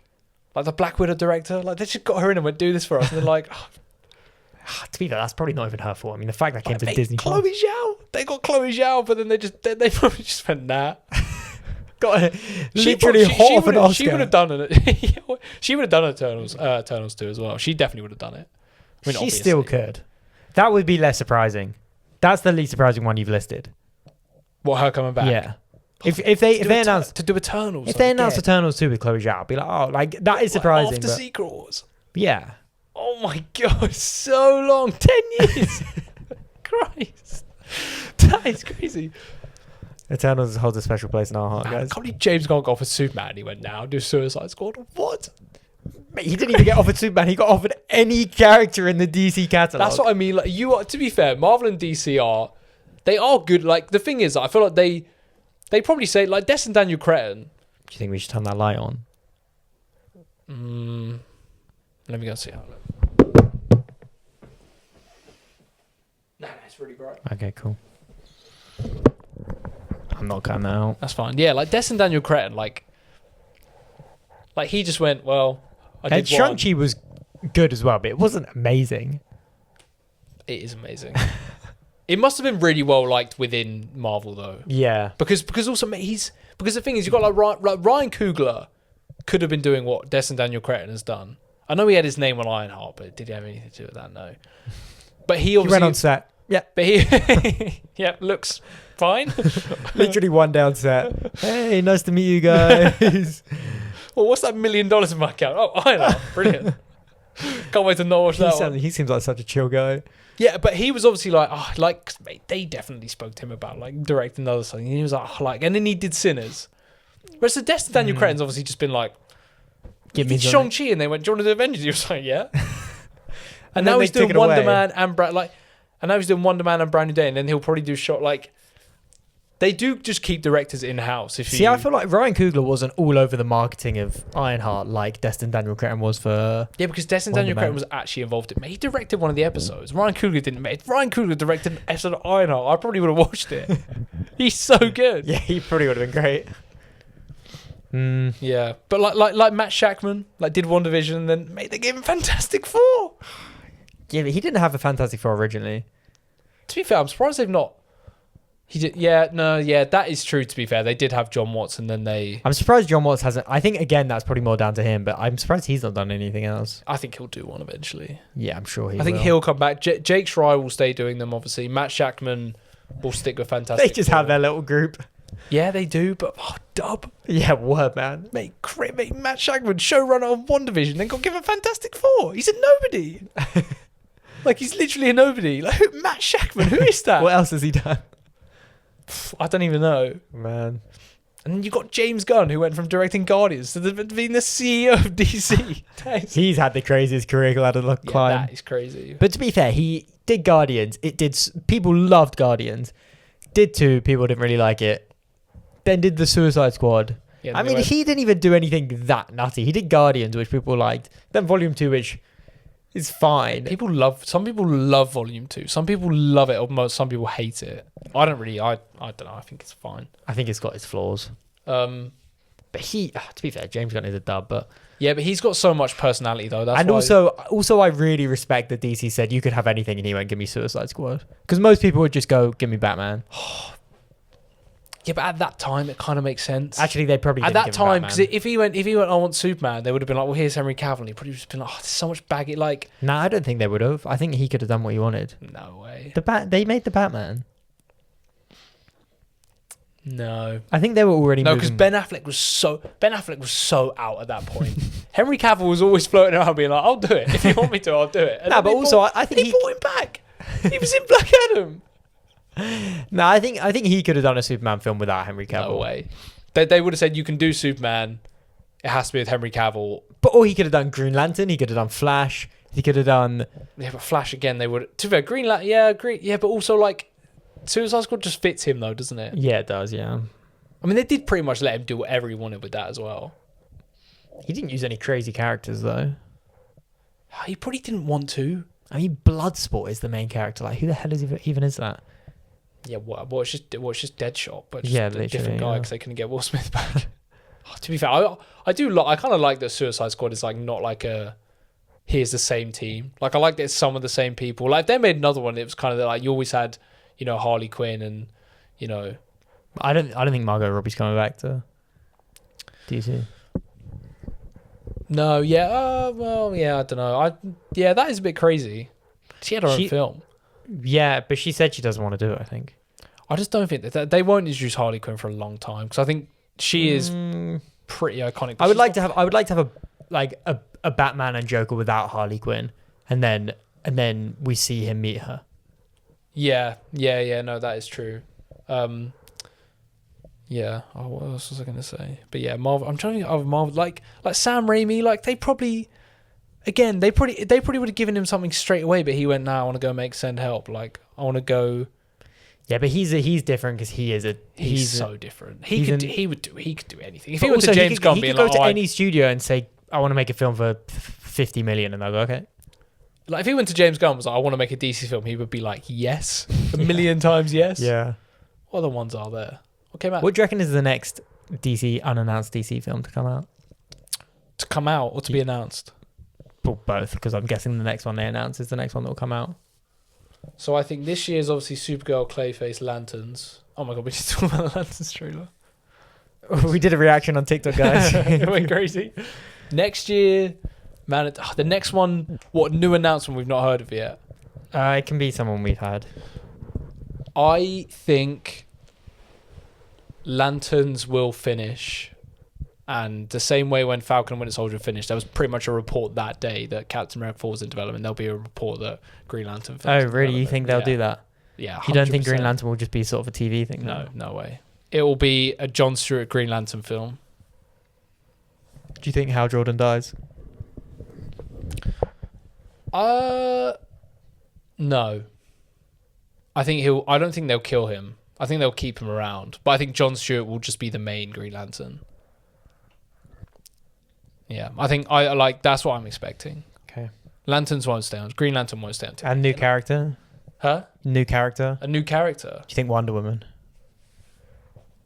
Speaker 1: the Black Widow director. Like, they just got her in and went, "Do this for us." And they're like,
Speaker 2: to be fair, that's probably not even her fault. I mean, the fact that came to Disney.
Speaker 1: Chloe Zhao. They got Chloe Zhao, but then they probably just went, "Nah."
Speaker 2: Got literally hot off an Oscar.
Speaker 1: She would have done it. She would have done Eternals 2 as well. She definitely would have done it. I mean,
Speaker 2: she still could. That would be less surprising. That's the least surprising one you've listed.
Speaker 1: What, her coming back?
Speaker 2: Yeah. If they announced
Speaker 1: to do Eternals,
Speaker 2: if they announced Eternals 2 with Chloe Zhao, I'd be like, oh, like that is surprising.
Speaker 1: After Secret Wars.
Speaker 2: Yeah.
Speaker 1: Oh my god, so long, 10 years. Christ, that is crazy.
Speaker 2: Eternals holds a special place in our heart, guys.
Speaker 1: I can't believe James Gunn got offered Superman and he went, "Now do Suicide Squad." What?
Speaker 2: Mate, he didn't even get offered Superman. He got offered any character in the DC catalog.
Speaker 1: That's what I mean. Like, you are, to be fair, Marvel and DC are good. Like, the thing is, I feel like they probably say, like, Destin Daniel Cretton.
Speaker 2: Do you think we should turn that light on?
Speaker 1: Let me go see how it looks. No, it's really bright.
Speaker 2: Okay, cool. I'm not cutting that out.
Speaker 1: That's fine. Yeah, like Destin Daniel Cretton, like he just went, well, I did one.
Speaker 2: Shang-Chi was good as well, but it wasn't amazing.
Speaker 1: It is amazing. It must have been really well liked within Marvel, though.
Speaker 2: Yeah.
Speaker 1: Because also, mate, because the thing is, you've got like Ryan Coogler could have been doing what Destin Daniel Cretton has done, I know he had his name on Ironheart, but did he have anything to do with that? No. But he obviously...
Speaker 2: He went on set. Yeah.
Speaker 1: But he... yeah, looks fine.
Speaker 2: Literally one day on set. Hey, nice to meet you guys.
Speaker 1: Well, what's that $1 million in my account? Oh, Ironheart. Brilliant. Can't wait to not watch that one.
Speaker 2: He seems like such a chill guy.
Speaker 1: Yeah, but he was obviously like, oh, like, they definitely spoke to him about, like, directing another song. And he was like, oh, like, and then he did Sinners. Whereas the Destin Daniel Cretton's obviously just been like,
Speaker 2: give me
Speaker 1: Shang-Chi, and they went, do you want to do Avengers? He was like, yeah. and now he's doing Wonder Man and Wonder Man and Brand New Day, and then he'll probably do they do just keep directors in-house.
Speaker 2: I feel like Ryan Coogler wasn't all over the marketing of Ironheart like Destin Daniel Cretton was for...
Speaker 1: Yeah, because Destin Daniel Cretton was actually involved in it. He directed one of the episodes. Ryan Coogler didn't make it. Ryan Coogler directed an episode of Ironheart. I probably would have watched it. He's so good.
Speaker 2: Yeah, he probably would have been great.
Speaker 1: Yeah, but like Matt Shackman did WandaVision and then they gave him Fantastic Four.
Speaker 2: Yeah, but he didn't have a Fantastic Four originally.
Speaker 1: To be fair, I'm surprised they've not. He did. Yeah, no, yeah, that is true. To be fair, they did have John Watts, and then they.
Speaker 2: I'm surprised John Watts hasn't. I think again that's probably more down to him, but I'm surprised he's not done anything else.
Speaker 1: I think he'll do one eventually.
Speaker 2: Yeah, I'm sure he.
Speaker 1: I think he'll come back. Jake Schreier will stay doing them. Obviously, Matt Shackman will stick with Fantastic.
Speaker 2: They just have their little group.
Speaker 1: Yeah, they do, but dub.
Speaker 2: Yeah, word, man.
Speaker 1: Mate, Matt Shackman, showrunner of WandaVision, then got given Fantastic Four. He's a nobody. Like, he's literally a nobody. Like, Matt Shackman, who is that?
Speaker 2: What else has he done?
Speaker 1: I don't even know.
Speaker 2: Man.
Speaker 1: And then you got James Gunn, who went from directing Guardians to being the CEO of DC.
Speaker 2: He's had the craziest career ladder climb.
Speaker 1: Yeah, that is crazy.
Speaker 2: But to be fair, he did Guardians. People loved Guardians. Did 2, people didn't really like it. Then did the Suicide Squad. Yeah, I mean, he didn't even do anything that nutty. He did Guardians, which people liked. Then Volume 2, which is fine.
Speaker 1: Some people love Volume 2. Some people love it, or some people hate it. I don't really. I don't know. I think it's fine.
Speaker 2: I think it's got its flaws. But to be fair, James Gunn is a dub, but
Speaker 1: yeah, but he's got so much personality though.
Speaker 2: Also, I really respect that DC said you could have anything, and he went, "Give me Suicide Squad," because most people would just go, "Give me Batman."
Speaker 1: Yeah, but at that time, it kind of makes sense.
Speaker 2: Actually, they probably
Speaker 1: at that time, because if he went, I want Superman, they would have been like, well, here's Henry Cavill. And he probably just been like, oh, there's so much baggy. Like,
Speaker 2: no, I don't think they would have. I think he could have done what he wanted.
Speaker 1: No way.
Speaker 2: They made the Batman.
Speaker 1: No,
Speaker 2: I think they were already.
Speaker 1: No, because Ben Affleck was so out at that point. Henry Cavill was always floating around, being like, "I'll do it if you want me to. I'll do it."
Speaker 2: No, but also I think
Speaker 1: he brought him back. He was in Black Adam.
Speaker 2: No, I think he could have done a Superman film without Henry Cavill.
Speaker 1: No way. They would have said you can do Superman. It has to be with Henry Cavill.
Speaker 2: Or he could have done Green Lantern. He could have done Flash. He could have done.
Speaker 1: Yeah, but Flash again. They would. To be fair, Green Lantern. Yeah, yeah, but also like Suicide Squad just fits him though, doesn't it?
Speaker 2: Yeah, it does. Yeah.
Speaker 1: I mean, they did pretty much let him do whatever he wanted with that as well.
Speaker 2: He didn't use any crazy characters though.
Speaker 1: He probably didn't want to.
Speaker 2: I mean, Bloodsport is the main character. Like, who the hell even is that?
Speaker 1: Yeah, it's just Deadshot, but just
Speaker 2: a
Speaker 1: different guy because they couldn't get Will Smith back. To be fair, I kind of like that Suicide Squad is like not like a here's the same team. Like I like that it's some of the same people. Like if they made another one, it was kind of like you always had, Harley Quinn and
Speaker 2: I don't think Margot Robbie's coming back to DC.
Speaker 1: No, yeah, well, yeah, I don't know. That is a bit crazy. She had her own film.
Speaker 2: Yeah, but she said she doesn't want to do it, I think.
Speaker 1: I just don't think that they won't introduce Harley Quinn for a long time because I think she is pretty iconic.
Speaker 2: I would like to have a Batman and Joker without Harley Quinn, and then we see him meet her.
Speaker 1: Yeah. No, that is true. Yeah. Oh, what else was I going to say? But yeah, Marvel. I'm trying to think of Marvel like Sam Raimi. Like they probably. Again, they probably would have given him something straight away, but he went, "Nah, I want to go Send Help. Like, I want to go."
Speaker 2: Yeah, but he's different because he's
Speaker 1: so different. He could do anything. If
Speaker 2: he
Speaker 1: went to James Gunn,
Speaker 2: he could go to any studio and say, "I want to make a film for 50 million," and they'll go, "Okay."
Speaker 1: Like if he went to James Gunn and was like, "I want to make a DC film," he would be like, "Yes, a million times yes."
Speaker 2: Yeah.
Speaker 1: What other ones are there? Okay, Matt.
Speaker 2: What do you reckon is the next unannounced DC film to come out?
Speaker 1: To come out or to be announced?
Speaker 2: Well, both, because I'm guessing the next one they announce is the next one that will come out.
Speaker 1: So I think this year is obviously Supergirl, Clayface, Lanterns. Oh my god, we just talked about the Lanterns trailer.
Speaker 2: We did a reaction on TikTok, guys.
Speaker 1: It went crazy. Next year, Man, the next one, what new announcement we've not heard of yet?
Speaker 2: It can be someone we've had.
Speaker 1: I think Lanterns will finish, and the same way when Falcon and Winter Soldier finished, there was pretty much a report that day that Captain America 4 was in development. There'll be a report that Green Lantern.
Speaker 2: Oh, really? You think they'll do that?
Speaker 1: Yeah. 100%.
Speaker 2: You don't think Green Lantern will just be sort of a TV thing?
Speaker 1: No way. It will be a Jon Stewart Green Lantern film.
Speaker 2: Do you think Hal Jordan dies?
Speaker 1: No. I don't think they'll kill him. I think they'll keep him around. But I think Jon Stewart will just be the main Green Lantern. Yeah, I think that's what I'm expecting.
Speaker 2: Okay.
Speaker 1: Lanterns won't stay on. Green Lantern won't stay on.
Speaker 2: And new character?
Speaker 1: Huh?
Speaker 2: New character?
Speaker 1: A new character.
Speaker 2: Do you think Wonder Woman?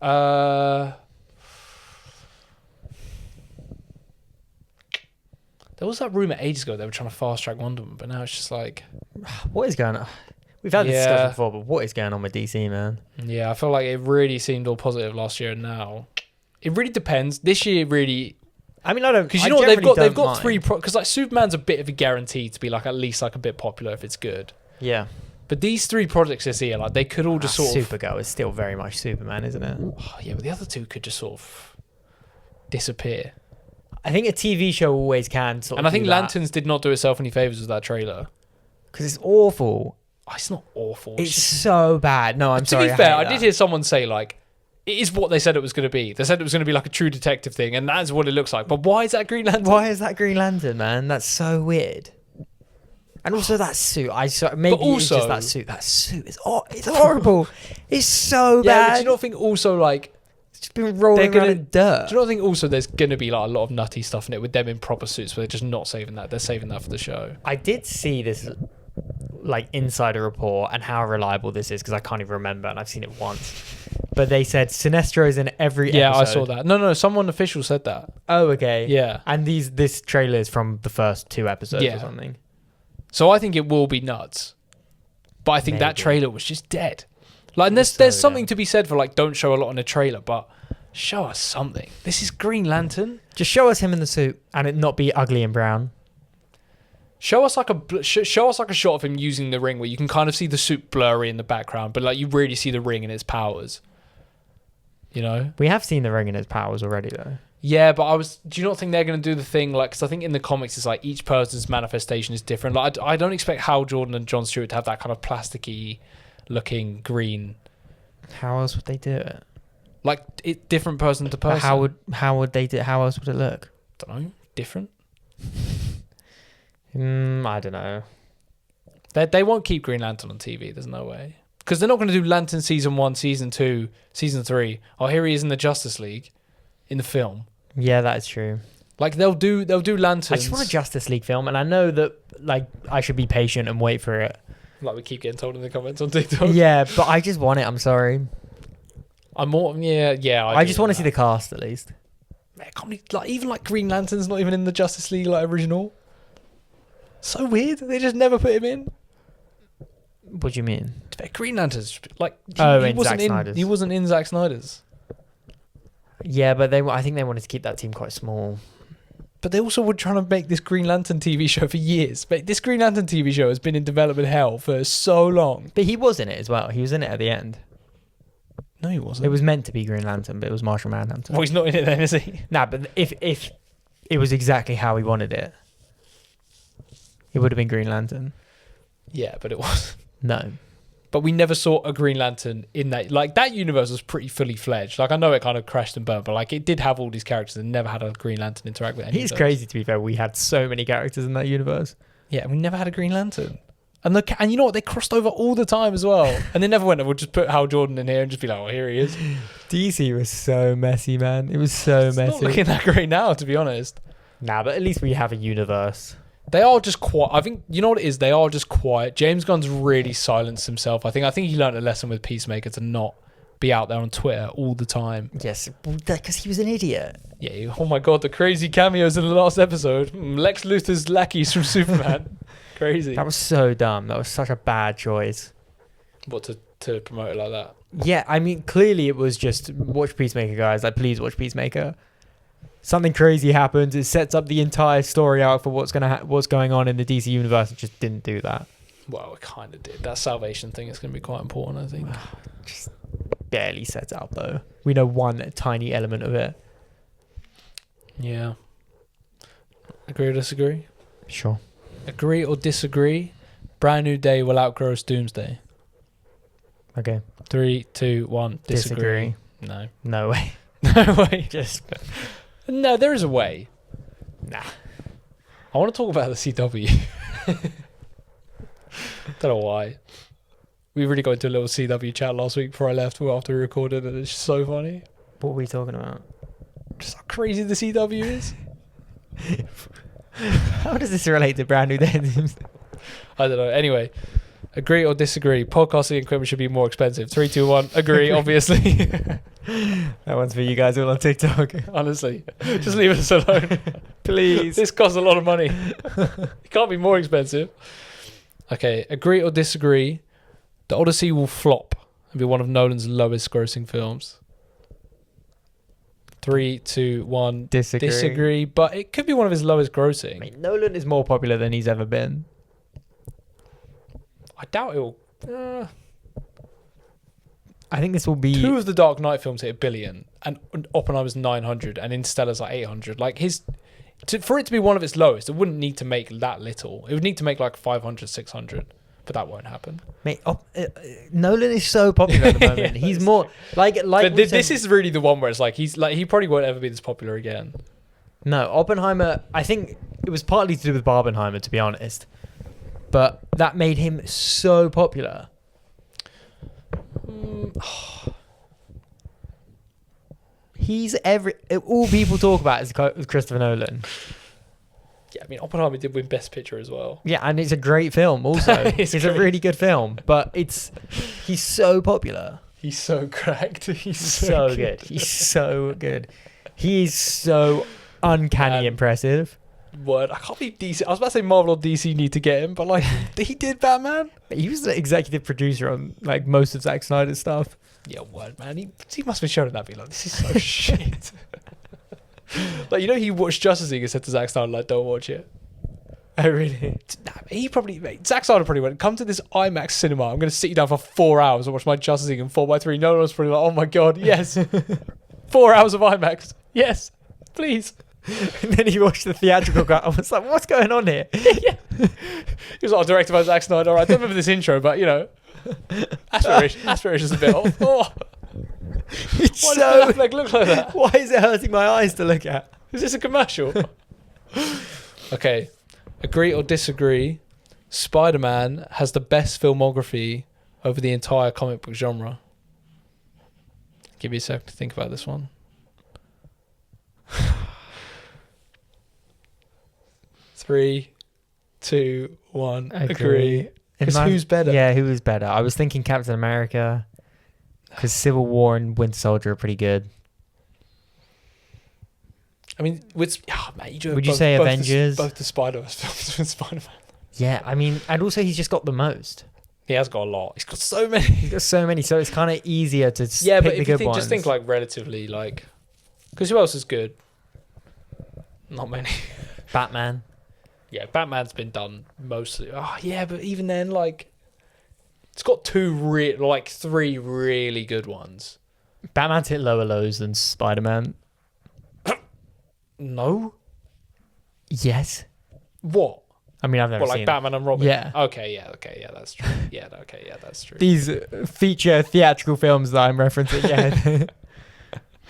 Speaker 1: There was that rumor ages ago they were trying to fast track Wonder Woman, but now it's just like,
Speaker 2: what is going on? We've had this discussion before, but what is going on with DC, man?
Speaker 1: Yeah, I feel like it really seemed all positive last year, and now it really depends. This year, really. I mean, I don't, because you know what they've got three because like Superman's a bit of a guarantee to be like at least like a bit popular if it's good.
Speaker 2: Yeah.
Speaker 1: But these three projects this year, like they could all just sort of.
Speaker 2: Supergirl is still very much Superman, isn't it?
Speaker 1: Oh, yeah, but the other two could just sort of disappear.
Speaker 2: I think a TV show always can sort of.
Speaker 1: And I think Lanterns did not do itself any favors with that trailer.
Speaker 2: Because it's awful.
Speaker 1: Oh, it's not awful.
Speaker 2: It's so bad. No, I'm sorry.
Speaker 1: To be fair, I did hear someone say like, it is what they said it was going to be. They said it was going to be like a True Detective thing, and that's what it looks like. But why is that Green Lantern?
Speaker 2: Why is that Green Lantern, man? That's so weird. And also that suit. Maybe it's just that suit. That suit is it's horrible. It's so bad.
Speaker 1: Yeah, but do you not think also like
Speaker 2: it's just been rolling around in dirt?
Speaker 1: Do you not think also there's going to be like a lot of nutty stuff in it with them in proper suits, where they're just not saving that? They're saving that for the show.
Speaker 2: I did see this like insider report, and how reliable this is because I can't even remember, and I've seen it once. But they said Sinestro's in every episode.
Speaker 1: Yeah, I saw that. No, someone official said that.
Speaker 2: Oh, okay.
Speaker 1: Yeah.
Speaker 2: And this trailer is from the first 2 episodes or something.
Speaker 1: So I think it will be nuts. But I think that trailer was just dead. Like, and there's something to be said for like, don't show a lot in a trailer, but show us something. This is Green Lantern.
Speaker 2: Just show us him in the suit and it not be ugly and brown.
Speaker 1: Show us like a shot of him using the ring where you can kind of see the suit blurry in the background, but like you really see the ring and its powers. You know,
Speaker 2: we have seen the ring and its powers already, though.
Speaker 1: Yeah, but do you not think they're going to do the thing like? Because I think in the comics it's like each person's manifestation is different. Like I don't expect Hal Jordan and Jon Stewart to have that kind of plasticky looking green.
Speaker 2: How else would they do it?
Speaker 1: Like it different person to person.
Speaker 2: But how would they do? How else would it look?
Speaker 1: Don't know. Different.
Speaker 2: I don't know.
Speaker 1: They won't keep Green Lantern on TV. There's no way. Because they're not going to do Lantern Season 1, Season 2, Season 3. Oh, here he is in the Justice League, in the film.
Speaker 2: Yeah, that is true.
Speaker 1: Like they'll do Lanterns.
Speaker 2: I just want a Justice League film, and I know that like I should be patient and wait for it.
Speaker 1: Like we keep getting told in the comments on TikTok.
Speaker 2: Yeah, but I just want it. I'm sorry.
Speaker 1: I'm more. Yeah.
Speaker 2: I just want to see the cast at least.
Speaker 1: Man, even like Green Lantern's not even in the Justice League like original. So weird. They just never put him in.
Speaker 2: What do you mean?
Speaker 1: Green Lantern's like he wasn't in Zack Snyder's.
Speaker 2: Yeah, but I think they wanted to keep that team quite small.
Speaker 1: But they also were trying to make this Green Lantern TV show for years. But this Green Lantern TV show has been in development hell for so long.
Speaker 2: But he was in it as well. He was in it at the end.
Speaker 1: No, he wasn't.
Speaker 2: It was meant to be Green Lantern, but it was Martian Manhunter.
Speaker 1: Well, he's not in it then, is he?
Speaker 2: Nah, but if it was exactly how he wanted it, it would have been Green Lantern.
Speaker 1: Yeah, but it wasn't.
Speaker 2: No.
Speaker 1: But we never saw a Green Lantern in that. Like, that universe was pretty fully fledged. Like, I know it kind of crashed and burned, but like, it did have all these characters and never had a Green Lantern interact with any of those.
Speaker 2: Crazy, to be fair. We had so many characters in that universe.
Speaker 1: Yeah, and we never had a Green Lantern. And you know what? They crossed over all the time as well. And they never went, we'll just put Hal Jordan in here and just be like, well, here he is.
Speaker 2: DC was so messy, man. It was so messy.
Speaker 1: It's not looking that great now, to be honest.
Speaker 2: Nah, but at least we have a universe.
Speaker 1: They are just quiet. I think, you know what it is? They are just quiet. James Gunn's really silenced himself. I think he learned a lesson with Peacemaker to not be out there on Twitter all the time.
Speaker 2: Yes, because he was an idiot.
Speaker 1: Yeah, oh my God, the crazy cameos in the last episode. Lex Luthor's lackeys from Superman. Crazy.
Speaker 2: That was so dumb. That was such a bad choice.
Speaker 1: What, to promote it like that?
Speaker 2: Yeah, I mean, clearly it was just watch Peacemaker, guys. Like, please watch Peacemaker. something crazy happens. It sets up the entire story out for what's going on in the DC universe. It just didn't do that.
Speaker 1: Well, it kind of did. That salvation thing is going to be quite important, I think.
Speaker 2: Just barely sets out though. We know one tiny element of it.
Speaker 1: Yeah. Agree or disagree?
Speaker 2: Sure.
Speaker 1: Agree or disagree? Brand New Day will outgrow Doomsday.
Speaker 2: Okay.
Speaker 1: 3, 2, 1. Disagree. No.
Speaker 2: No way.
Speaker 1: No way.
Speaker 2: Just
Speaker 1: no. There is a way.
Speaker 2: nah.
Speaker 1: I want to talk about the CW. Don't know why. We really got into a little CW chat last week before I left. After we recorded, and it's so funny.
Speaker 2: What were we talking about?
Speaker 1: Just how crazy the CW is.
Speaker 2: How does this relate to Brand New Day?
Speaker 1: I don't know. Anyway, agree or disagree? Podcasting equipment should be more expensive. 3, 2, 1. Agree, obviously.
Speaker 2: That one's for you guys all on TikTok.
Speaker 1: Honestly, just leave us alone.
Speaker 2: Please.
Speaker 1: This costs a lot of money. It can't be more expensive. Okay, agree or disagree? The Odyssey will flop and be one of Nolan's lowest grossing films. 3, 2, 1. Disagree, but it could be one of his lowest grossing.
Speaker 2: I mean, Nolan is more popular than he's ever been.
Speaker 1: I doubt it'll.
Speaker 2: I think this will be
Speaker 1: 2 of the Dark Knight films hit $1 billion, and Oppenheimer's 900, and Interstellar's like 800. Like for it to be one of its lowest, it wouldn't need to make that little. It would need to make like 500, 600, but that won't happen.
Speaker 2: Mate, Nolan is so popular at the moment.
Speaker 1: Yeah,
Speaker 2: he's more like.
Speaker 1: But this is really the one where it's like he probably won't ever be this popular again.
Speaker 2: No, Oppenheimer. I think it was partly to do with Barbenheimer, to be honest, but that made him so popular. He's all people talk about is Christopher Nolan.
Speaker 1: Yeah, I mean Oppenheimer did win Best Picture as well.
Speaker 2: Yeah, and it's a great film also. It's a really good film, but he's so popular.
Speaker 1: He's so cracked. He's
Speaker 2: so good. He's so good. He's so uncanny impressive.
Speaker 1: Word, I can't believe DC. I was about to say Marvel or DC need to get him, but like he did Batman.
Speaker 2: He was the executive producer on like most of Zack Snyder's stuff.
Speaker 1: Yeah, word, man. He must have been showing that being like, this is so shit. Like, you know, he watched Justice League and said to Zack Snyder, like, don't watch it.
Speaker 2: Oh, really?
Speaker 1: Nah, he probably, mate, Zack Snyder probably went, come to this IMAX cinema. I'm going to sit you down for 4 hours and watch my Justice League in 4x3. No one was probably like, oh my God, yes. 4 hours of IMAX. Yes, please.
Speaker 2: And then he watched the theatrical cut. I was like, what's going on here?
Speaker 1: Yeah. He was like, directed by Zack Snyder. I don't remember this intro, but, you know, aspirations a bit off. Oh.
Speaker 2: It's
Speaker 1: Why does Ben Affleck look like that?
Speaker 2: Why is it hurting my eyes to look at?
Speaker 1: Is this a commercial? Okay. Agree or disagree? Spider-Man has the best filmography over the entire comic book genre. Give me a sec to think about this one. 3, 2, 1. Agree. Because who's better?
Speaker 2: Yeah, who is better? I was thinking Captain America. Because Civil War and Winter Soldier are pretty good.
Speaker 1: I mean, would
Speaker 2: you say Avengers?
Speaker 1: Both the Spider-Man films with Spider-Man.
Speaker 2: Yeah, I mean, and also he's just got the most.
Speaker 1: He has got a lot. He's got so many.
Speaker 2: So it's kind of easier to
Speaker 1: pick
Speaker 2: but
Speaker 1: if
Speaker 2: the good
Speaker 1: you
Speaker 2: ones.
Speaker 1: just think like relatively, like, because who else is good? Not many.
Speaker 2: Batman.
Speaker 1: Yeah, Batman's been done mostly. Oh yeah, but even then, like, it's got 3 really good ones.
Speaker 2: Batman's hit lower lows than Spider-Man.
Speaker 1: No.
Speaker 2: Yes.
Speaker 1: What?
Speaker 2: I mean, I've never seen
Speaker 1: Batman and Robin.
Speaker 2: Yeah.
Speaker 1: Okay. Yeah, that's true. Yeah. Okay. Yeah, that's true.
Speaker 2: These feature theatrical films that I'm referencing.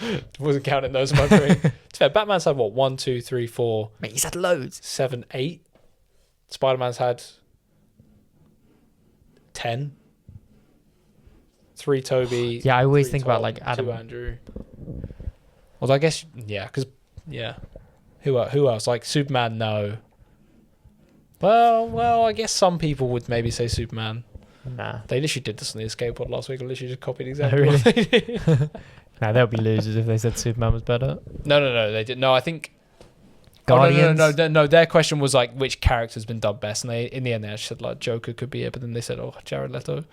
Speaker 2: Yeah.
Speaker 1: Wasn't counting those in my brain. To be fair, Batman's had what? 1, 2, 3, 4.
Speaker 2: Mate, he's had loads.
Speaker 1: 7, 8. Spider-Man's had 10. 3 Toby.
Speaker 2: Yeah, I always
Speaker 1: 3
Speaker 2: think
Speaker 1: Tom,
Speaker 2: about like Adam.
Speaker 1: 2 Andrew. Well, I guess because who else? Like Superman? No. Well, I guess some people would maybe say Superman.
Speaker 2: Nah,
Speaker 1: they literally did this on the Escape Pod last week. I literally just copied exactly
Speaker 2: really?
Speaker 1: what they did.
Speaker 2: Nah, they'll be losers if they said Superman was better.
Speaker 1: No, they did. No, I think
Speaker 2: Guardians.
Speaker 1: No. Their question was like, which character's been dubbed best, and they in the end they actually said like Joker could be it, but then they said, oh, Jared Leto.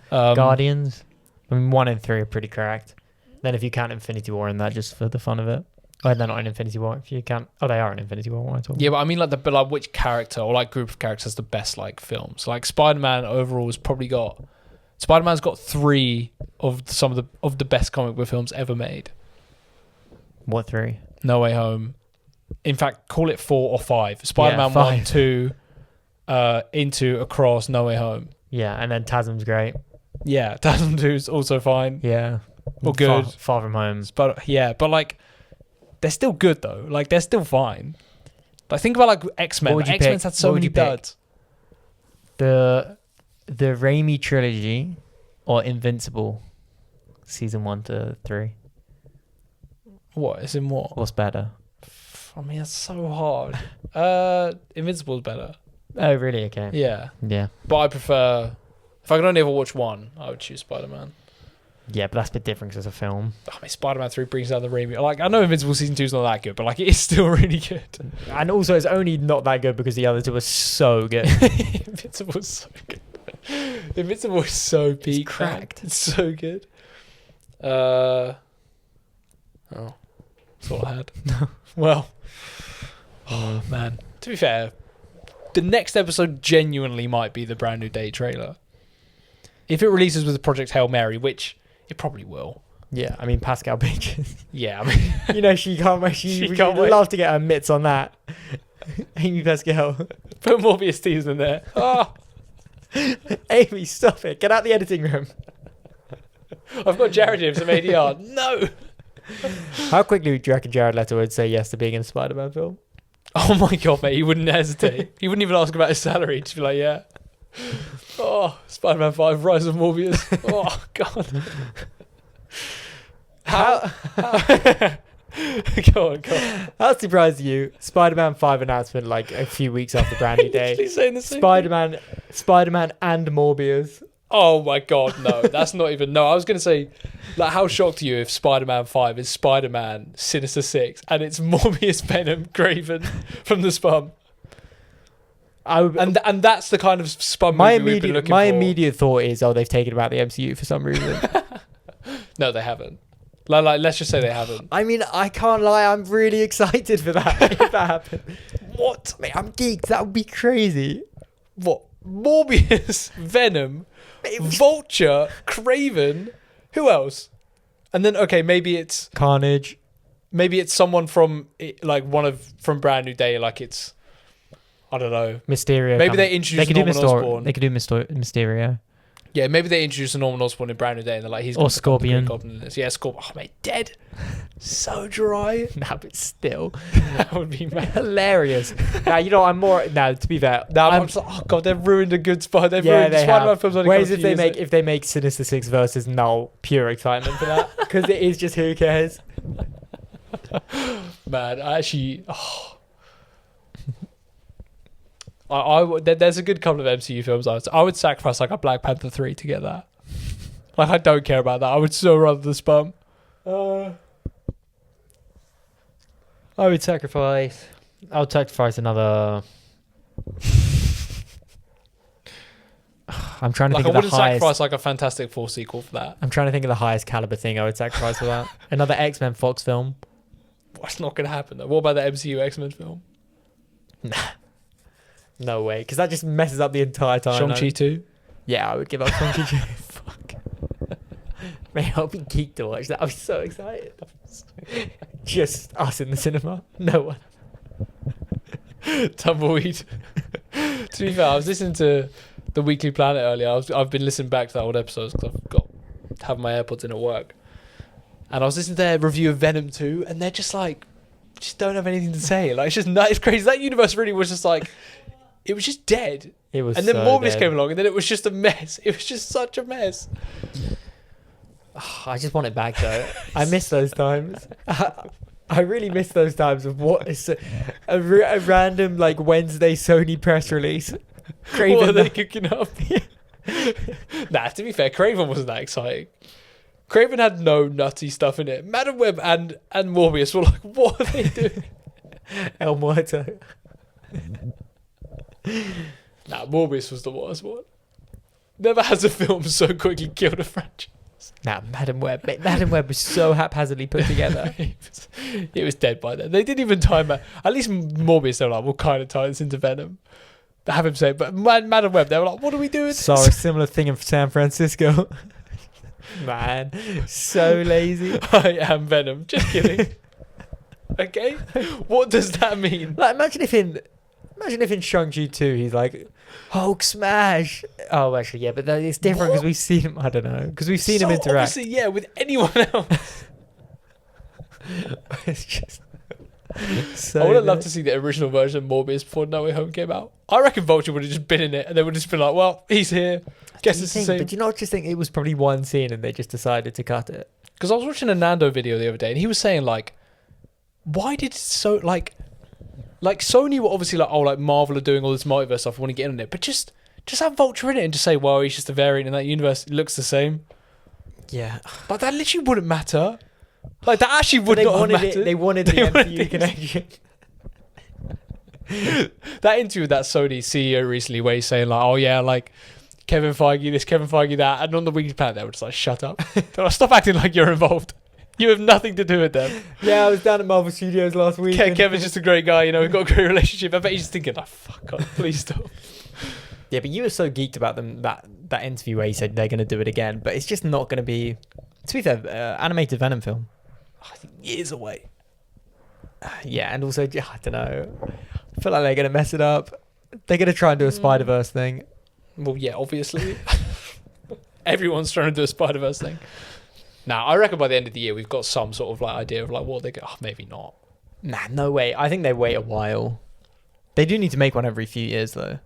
Speaker 2: Guardians. I mean, 1 and 3 are pretty correct. Then if you count Infinity War in that, just for the fun of it. Oh, they're not in Infinity War. If you can't, they are in Infinity War. What am I talking
Speaker 1: Yeah, but I mean, like which character or like group of characters has the best like films? Like Spider-Man overall has probably got. Spider-Man's got 3 of some of the best comic book films ever made.
Speaker 2: What 3?
Speaker 1: No Way Home. In fact, call it 4 or 5. Spider-Man 1, 2, Into, Across, No Way Home.
Speaker 2: Yeah, and then TASM's great.
Speaker 1: Yeah, TASM 2 is also fine.
Speaker 2: Yeah.
Speaker 1: Or good.
Speaker 2: Far From Home.
Speaker 1: But yeah, but like, they're still good though. Like, they're still fine. Like, think about like X-Men. Like, X-Men's had so many duds.
Speaker 2: The Raimi trilogy or Invincible season 1 to 3?
Speaker 1: What? Is in what?
Speaker 2: What's better?
Speaker 1: I mean, that's so hard. Invincible's better.
Speaker 2: Oh, really? Okay.
Speaker 1: Yeah.
Speaker 2: Yeah.
Speaker 1: But I prefer... If I could only ever watch one, I would choose Spider-Man.
Speaker 2: Yeah, but that's a bit different as a film.
Speaker 1: I mean, Spider-Man 3 brings down the Raimi. Like, I know Invincible season 2 is not that good, but like, it is still really good.
Speaker 2: And also, it's only not that good because the other 2 were so good.
Speaker 1: Invincible is so good. Invincible is so peak.
Speaker 2: It's cracked.
Speaker 1: It's so good. Oh, that's all I had. Well, oh man. To be fair, the next episode genuinely might be the Brand New Day trailer. If it releases with Project Hail Mary, which it probably will.
Speaker 2: Yeah, I mean Pascal Bitches.
Speaker 1: Yeah, I mean,
Speaker 2: you know she can't wait. She can't wait. Love to get her mitts on that. Amy Pascal.
Speaker 1: Put Morbius teasing in there. Oh.
Speaker 2: Amy, stop it. Get out the editing room.
Speaker 1: I've got Jared here for some ADR. No.
Speaker 2: How quickly do you reckon Jared Leto would say yes to being in a Spider-Man film?
Speaker 1: Oh my god, mate. He wouldn't hesitate. He wouldn't even ask about his salary. Just be like, yeah. Oh, Spider-Man 5, Rise of Morbius. Oh, God. How? Go on. How
Speaker 2: surprised you? Spider-Man 5 announcement like a few weeks after Brand New Day.
Speaker 1: Saying the same
Speaker 2: Spider-Man and Morbius.
Speaker 1: Oh my god, no. That's not even... No, I was going to say, like, how shocked are you if Spider-Man 5 is Spider-Man, Sinister Six, and it's Morbius, Venom, Craven from the Spum? And that's the kind of Spum movie we've been looking for.
Speaker 2: My immediate thought is, they've taken him out of the MCU for some reason.
Speaker 1: No, they haven't. Like, let's just say they haven't.
Speaker 2: I mean, I can't lie. I'm really excited for that. If that happens. What? Mate, I'm geeked. That would be crazy.
Speaker 1: What? Morbius, Venom, Vulture, Craven. Who else? And then, okay, maybe it's
Speaker 2: Carnage.
Speaker 1: Maybe it's someone from Brand New Day. Like it's, I don't know.
Speaker 2: Mysterio.
Speaker 1: Maybe they introduce Norman Osborn.
Speaker 2: They could do Mysterio.
Speaker 1: Yeah, maybe they introduce a Norman Osborn in Brand New Day, and they're like, he's
Speaker 2: or Scorpion.
Speaker 1: Yeah, Scorpion. Oh, mate, dead. So dry.
Speaker 2: No, but still,
Speaker 1: that would be
Speaker 2: hilarious. Now you know I'm more. Now to be fair,
Speaker 1: now I'm just like, oh god, they've ruined a good spot. They've
Speaker 2: ruined
Speaker 1: Spider-Man films.
Speaker 2: Whereas if they make Sinister Six versus Null, pure excitement for that because it is just who cares.
Speaker 1: Man, I actually. Oh. There's a good couple of MCU films I would sacrifice like a Black Panther 3 to get that. Like I don't care about that. I would so rather the Spum.
Speaker 2: I would sacrifice another. I'm trying to think of the highest. I wouldn't
Speaker 1: sacrifice like a Fantastic Four sequel for that.
Speaker 2: I'm trying to think of the highest caliber thing I would sacrifice for that. Another X-Men Fox film.
Speaker 1: That's not going to happen though. What about the MCU X-Men film?
Speaker 2: Nah. No way, because that just messes up the entire time.
Speaker 1: Shang-Chi 2?
Speaker 2: Yeah, I would give up Shang-Chi 2. Fuck. Mate, I'll be geeked to watch that. I'm so excited. Just us in the cinema. No one.
Speaker 1: Tumbleweed. To be fair, I was listening to the Weekly Planet earlier. I've been listening back to that old episodes because I've got to have my AirPods in at work. And I was listening to their review of Venom 2, and they're just like, just don't have anything to say. Like, it's just it's crazy. That universe really was just like, it was just dead.
Speaker 2: It was.
Speaker 1: And then
Speaker 2: so
Speaker 1: Morbius
Speaker 2: dead.
Speaker 1: came along, and then it was just a mess. It was just such a mess.
Speaker 2: I just want it back though. I miss those times. I really miss those times of what is a random like Wednesday Sony press release.
Speaker 1: Craven, what are they cooking up? Nah, to be fair, Craven wasn't that exciting. Craven had no nutty stuff in it. Madam Web and Morbius were like, what are they doing?
Speaker 2: El Muerto.
Speaker 1: Nah, Morbius was the worst one. Never has a film so quickly killed a franchise.
Speaker 2: Nah, Madam Web. Madam Web was so haphazardly put together.
Speaker 1: It was dead by then. They didn't even time it. At least Morbius, they were like, we'll kind of tie this into Venom. They have him say it. But Madam Web, they were like, what are we doing?
Speaker 2: Saw a similar thing in San Francisco. Man, so lazy.
Speaker 1: I am Venom. Just kidding. Okay? What does that mean?
Speaker 2: Like, imagine if in Shang-Chi 2, he's like, Hulk smash. Oh, actually, yeah, but it's different because we've seen him. I don't know, because we've seen him interact.
Speaker 1: Obviously, yeah, with anyone else.
Speaker 2: It's just. So
Speaker 1: I would have loved to see the original version of Morbius before No Way Home came out. I reckon Vulture would have just been in it, and they would have just been like, "Well, he's here. Guess it's the same."
Speaker 2: But do you not just think it was probably one scene, and they just decided to cut it?
Speaker 1: Because I was watching a Nando video the other day, and he was saying like, "Why did like Sony were obviously like, oh, like Marvel are doing all this multiverse stuff. I want to get in it, but just have Vulture in it and just say, well, he's just a variant in that universe. It looks the same."
Speaker 2: Yeah,
Speaker 1: but that literally wouldn't matter. Like that actually would not matter.
Speaker 2: They wanted the MCU connection.
Speaker 1: That interview with that Sony CEO recently, where he's saying like, oh yeah, like Kevin Feige this, Kevin Feige that, and on the Wings planet, they were just like, shut up. They're like, stop acting like you're involved. You have nothing to do with them.
Speaker 2: Yeah, I was down at Marvel Studios last week.
Speaker 1: Kevin's just a great guy, you know, we've got a great relationship. I bet he's just thinking, like, fuck off, please stop.
Speaker 2: Yeah, but you were so geeked about them that interview where he said they're going to do it again, but it's just not going to be, to be fair, animated Venom film.
Speaker 1: I think years away.
Speaker 2: Yeah, and also, I don't know. I feel like they're going to mess it up. They're going to try and do a Spider-Verse thing.
Speaker 1: Well, yeah, obviously. Everyone's trying to do a Spider-Verse thing. Now, I reckon by the end of the year, we've got some sort of like idea of like what they go. Oh, maybe not.
Speaker 2: Nah, no way. I think they wait a while. They do need to make one every few years, though.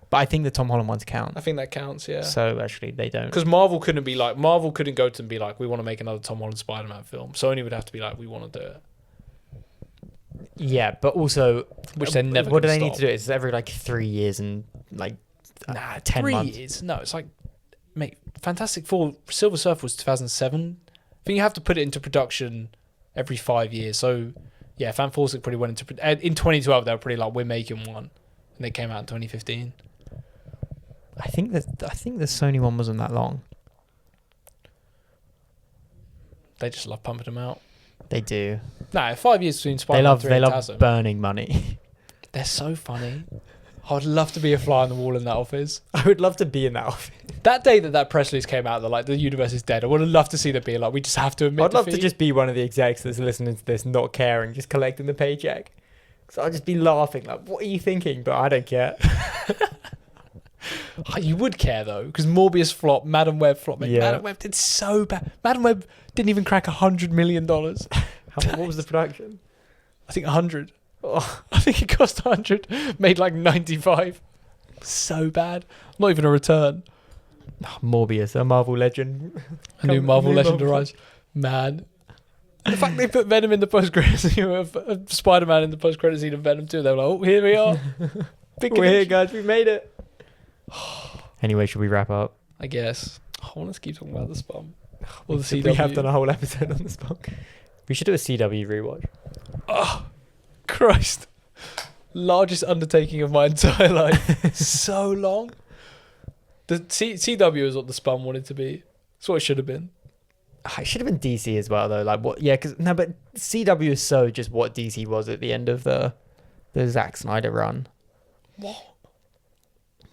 Speaker 2: But I think the Tom Holland ones count.
Speaker 1: I think that counts, yeah.
Speaker 2: So actually, they don't.
Speaker 1: Because Marvel couldn't go to them and be like, we want to make another Tom Holland Spider-Man film. Sony would have to be like, we want to do it.
Speaker 2: Yeah, but also,
Speaker 1: which they're never.
Speaker 2: What do they need to do? It's every like 3 years and like 10 months.
Speaker 1: 3 years? No, it's like, mate, Fantastic Four, Silver Surfer was 2007. I think you have to put it into production every 5 years. So, yeah, Fantastic probably went into in 2012. They were pretty like, we're making one, and they came out in 2015.
Speaker 2: I think the Sony one wasn't that long.
Speaker 1: They just love pumping them out.
Speaker 2: They do.
Speaker 1: No, 5 years between Spider-Man 3 and
Speaker 2: They love burning money.
Speaker 1: They're so funny. I would love to be a fly on the wall in that office.
Speaker 2: I would love to be in that office.
Speaker 1: That day that press release came out, that like the universe is dead, I would have loved to see them be like, we just have to admit
Speaker 2: I'd love to just be one of the execs that's listening to this, not caring, just collecting the paycheck. So I'd just be laughing like, what are you thinking? But I don't care.
Speaker 1: You would care though, because Morbius flopped, Madam Web flopped.
Speaker 2: Yeah.
Speaker 1: Madam Web did so bad. Madam Web didn't even crack $100 million.
Speaker 2: What was the production?
Speaker 1: I think 100.
Speaker 2: Oh.
Speaker 1: I think it cost 100, made like 95. So bad. Not even a return.
Speaker 2: Oh, Morbius, a Marvel legend.
Speaker 1: A new Marvel legend arrives. Man. The fact they put Venom in the post-credits scene, Spider-Man in the post-credits scene of Venom 2, they were like, oh, here we are.
Speaker 2: We're here, guys. We made it. Anyway, should we wrap up?
Speaker 1: I guess. I want to keep talking about the Spum. Or the CW.
Speaker 2: We have done a whole episode on the Spum. We should do a CW rewatch.
Speaker 1: Oh, Christ. Largest undertaking of my entire life. So long. The CW is what the Spum wanted to be. That's what it should have been.
Speaker 2: It should have been DC as well, though. Like what? Yeah, but CW is so just what DC was at the end of the Zack Snyder run.
Speaker 1: What?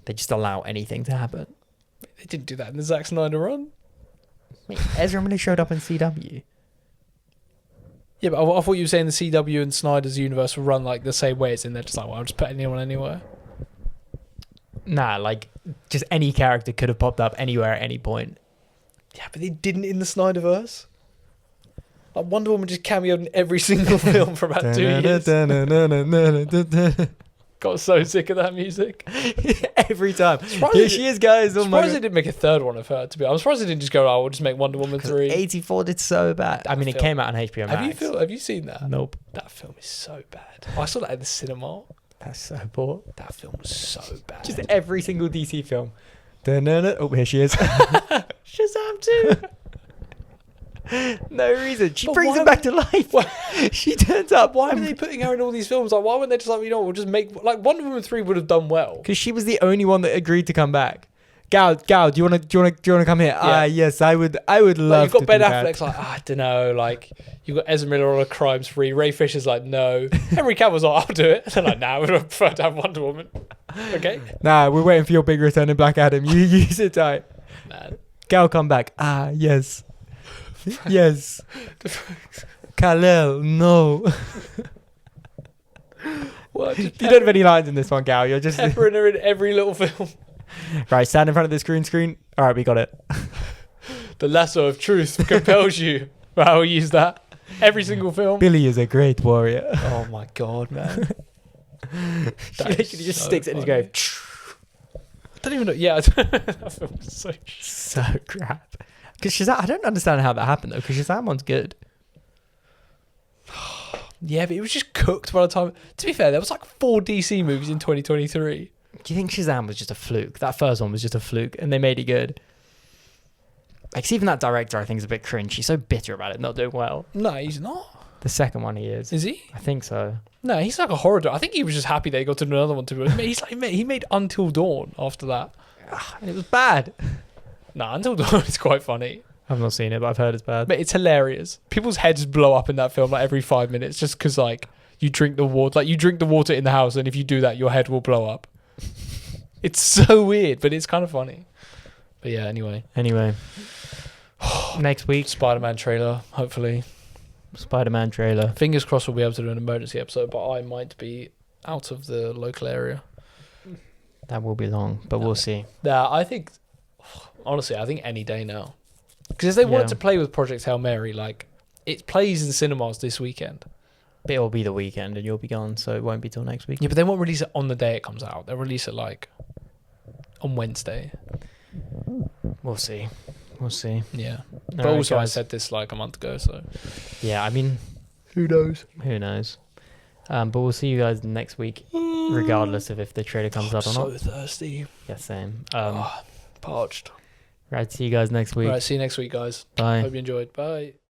Speaker 2: They just allow anything to happen.
Speaker 1: They didn't do that in the Zack Snyder run.
Speaker 2: Mate, Ezra Miller showed up in CW.
Speaker 1: Yeah, but I thought you were saying the CW and Snyder's universe will run like the same way. It's in there, just like, well, I'll just put anyone anywhere.
Speaker 2: Nah, like just any character could have popped up anywhere at any point.
Speaker 1: Yeah, but they didn't in the Snyderverse. Like Wonder Woman just cameoed in every single film for about 2 years. Got so sick of that music.
Speaker 2: Every time. Here she is, guys.
Speaker 1: I'm surprised they didn't make a third one of her, to be honest. I'm surprised they didn't just go, oh, we'll just make Wonder Woman 3.
Speaker 2: 84 did so bad. I mean, it came out on HBO Max.
Speaker 1: Have you seen that?
Speaker 2: Nope.
Speaker 1: That film is so bad. I saw that in the cinema.
Speaker 2: That's so poor.
Speaker 1: That film was so bad.
Speaker 2: Just every single DC film. Oh, here she is.
Speaker 1: Shazam 2.
Speaker 2: No reason. She brings him back to life. She turns up.
Speaker 1: Why are they putting her in all these films? Like, why wouldn't they just like, you know, we'll just make like Wonder Woman 3 would have done well?
Speaker 2: Because she was the only one that agreed to come back. Gal, do you wanna come here?
Speaker 1: Yeah.
Speaker 2: Yes, I would love.
Speaker 1: You've got
Speaker 2: to
Speaker 1: Ben
Speaker 2: do
Speaker 1: Affleck's
Speaker 2: that.
Speaker 1: like, I don't know, like you've got Ezra Miller on a crimes free. Ray Fisher's like, no. Henry Cavill's like, I'll do it. They're like, nah, we'd prefer to have Wonder Woman. Okay.
Speaker 2: Nah, we're waiting for your big return in Black Adam. You sit tight.
Speaker 1: Man.
Speaker 2: Gal, come back. Yes. Yes. Kal-El, no.
Speaker 1: What?
Speaker 2: You don't have any lines in this one, Gal. You're just
Speaker 1: peppering her in every little film.
Speaker 2: Right, stand in front of this green screen. All right, we got it.
Speaker 1: The lasso of truth compels you. I'll use that. Every single film.
Speaker 2: Billy is a great warrior.
Speaker 1: Oh my god, man.
Speaker 2: She literally just sticks it and
Speaker 1: funny.
Speaker 2: goes.
Speaker 1: I don't even know. Yeah, that film was
Speaker 2: so crap. Because Shazam, I don't understand how that happened though. Because Shazam one's good.
Speaker 1: Yeah, but it was just cooked by the time. To be fair, there was like 4 DC movies in 2023.
Speaker 2: Do you think Shazam was just a fluke? That first one was just a fluke, and they made it good. Like, 'cause even that director, I think, is a bit cringe. He's so bitter about it not doing well.
Speaker 1: No, he's not.
Speaker 2: The second one, he is.
Speaker 1: Is he?
Speaker 2: I think so.
Speaker 1: No, he's like a horror director. I think he was just happy they got to do another one. He made Until Dawn after that.
Speaker 2: And it was bad.
Speaker 1: Nah, Until Dawn is quite funny.
Speaker 2: I've not seen it, but I've heard it's bad.
Speaker 1: But it's hilarious. People's heads blow up in that film like every 5 minutes just because like you drink the water. Like you drink the water in the house, and if you do that, your head will blow up. It's so weird, but it's kind of funny. But yeah, anyway.
Speaker 2: Next week,
Speaker 1: Spider-Man trailer, hopefully.
Speaker 2: Spider-Man trailer.
Speaker 1: Fingers crossed we'll be able to do an emergency episode, but I might be out of the local area.
Speaker 2: That will be long, but we'll see.
Speaker 1: Yeah, I think, honestly, I think any day now. Because if they wanted to play with Project Hail Mary, like, it plays in cinemas this weekend.
Speaker 2: But it'll be the weekend and you'll be gone, so it won't be till next week.
Speaker 1: Yeah, but they won't release it on the day it comes out. They'll release it, like, on Wednesday.
Speaker 2: We'll see.
Speaker 1: Yeah. But
Speaker 2: All right,
Speaker 1: also,
Speaker 2: guys.
Speaker 1: I said this, like, a month ago, so.
Speaker 2: Yeah, I mean...
Speaker 1: Who knows?
Speaker 2: But we'll see you guys next week, regardless of if the trailer comes out or not.
Speaker 1: I'm so thirsty.
Speaker 2: Yeah, same.
Speaker 1: Parched.
Speaker 2: Right, see you guys next week.
Speaker 1: Right, see you next week, guys.
Speaker 2: Bye.
Speaker 1: Hope you enjoyed. Bye.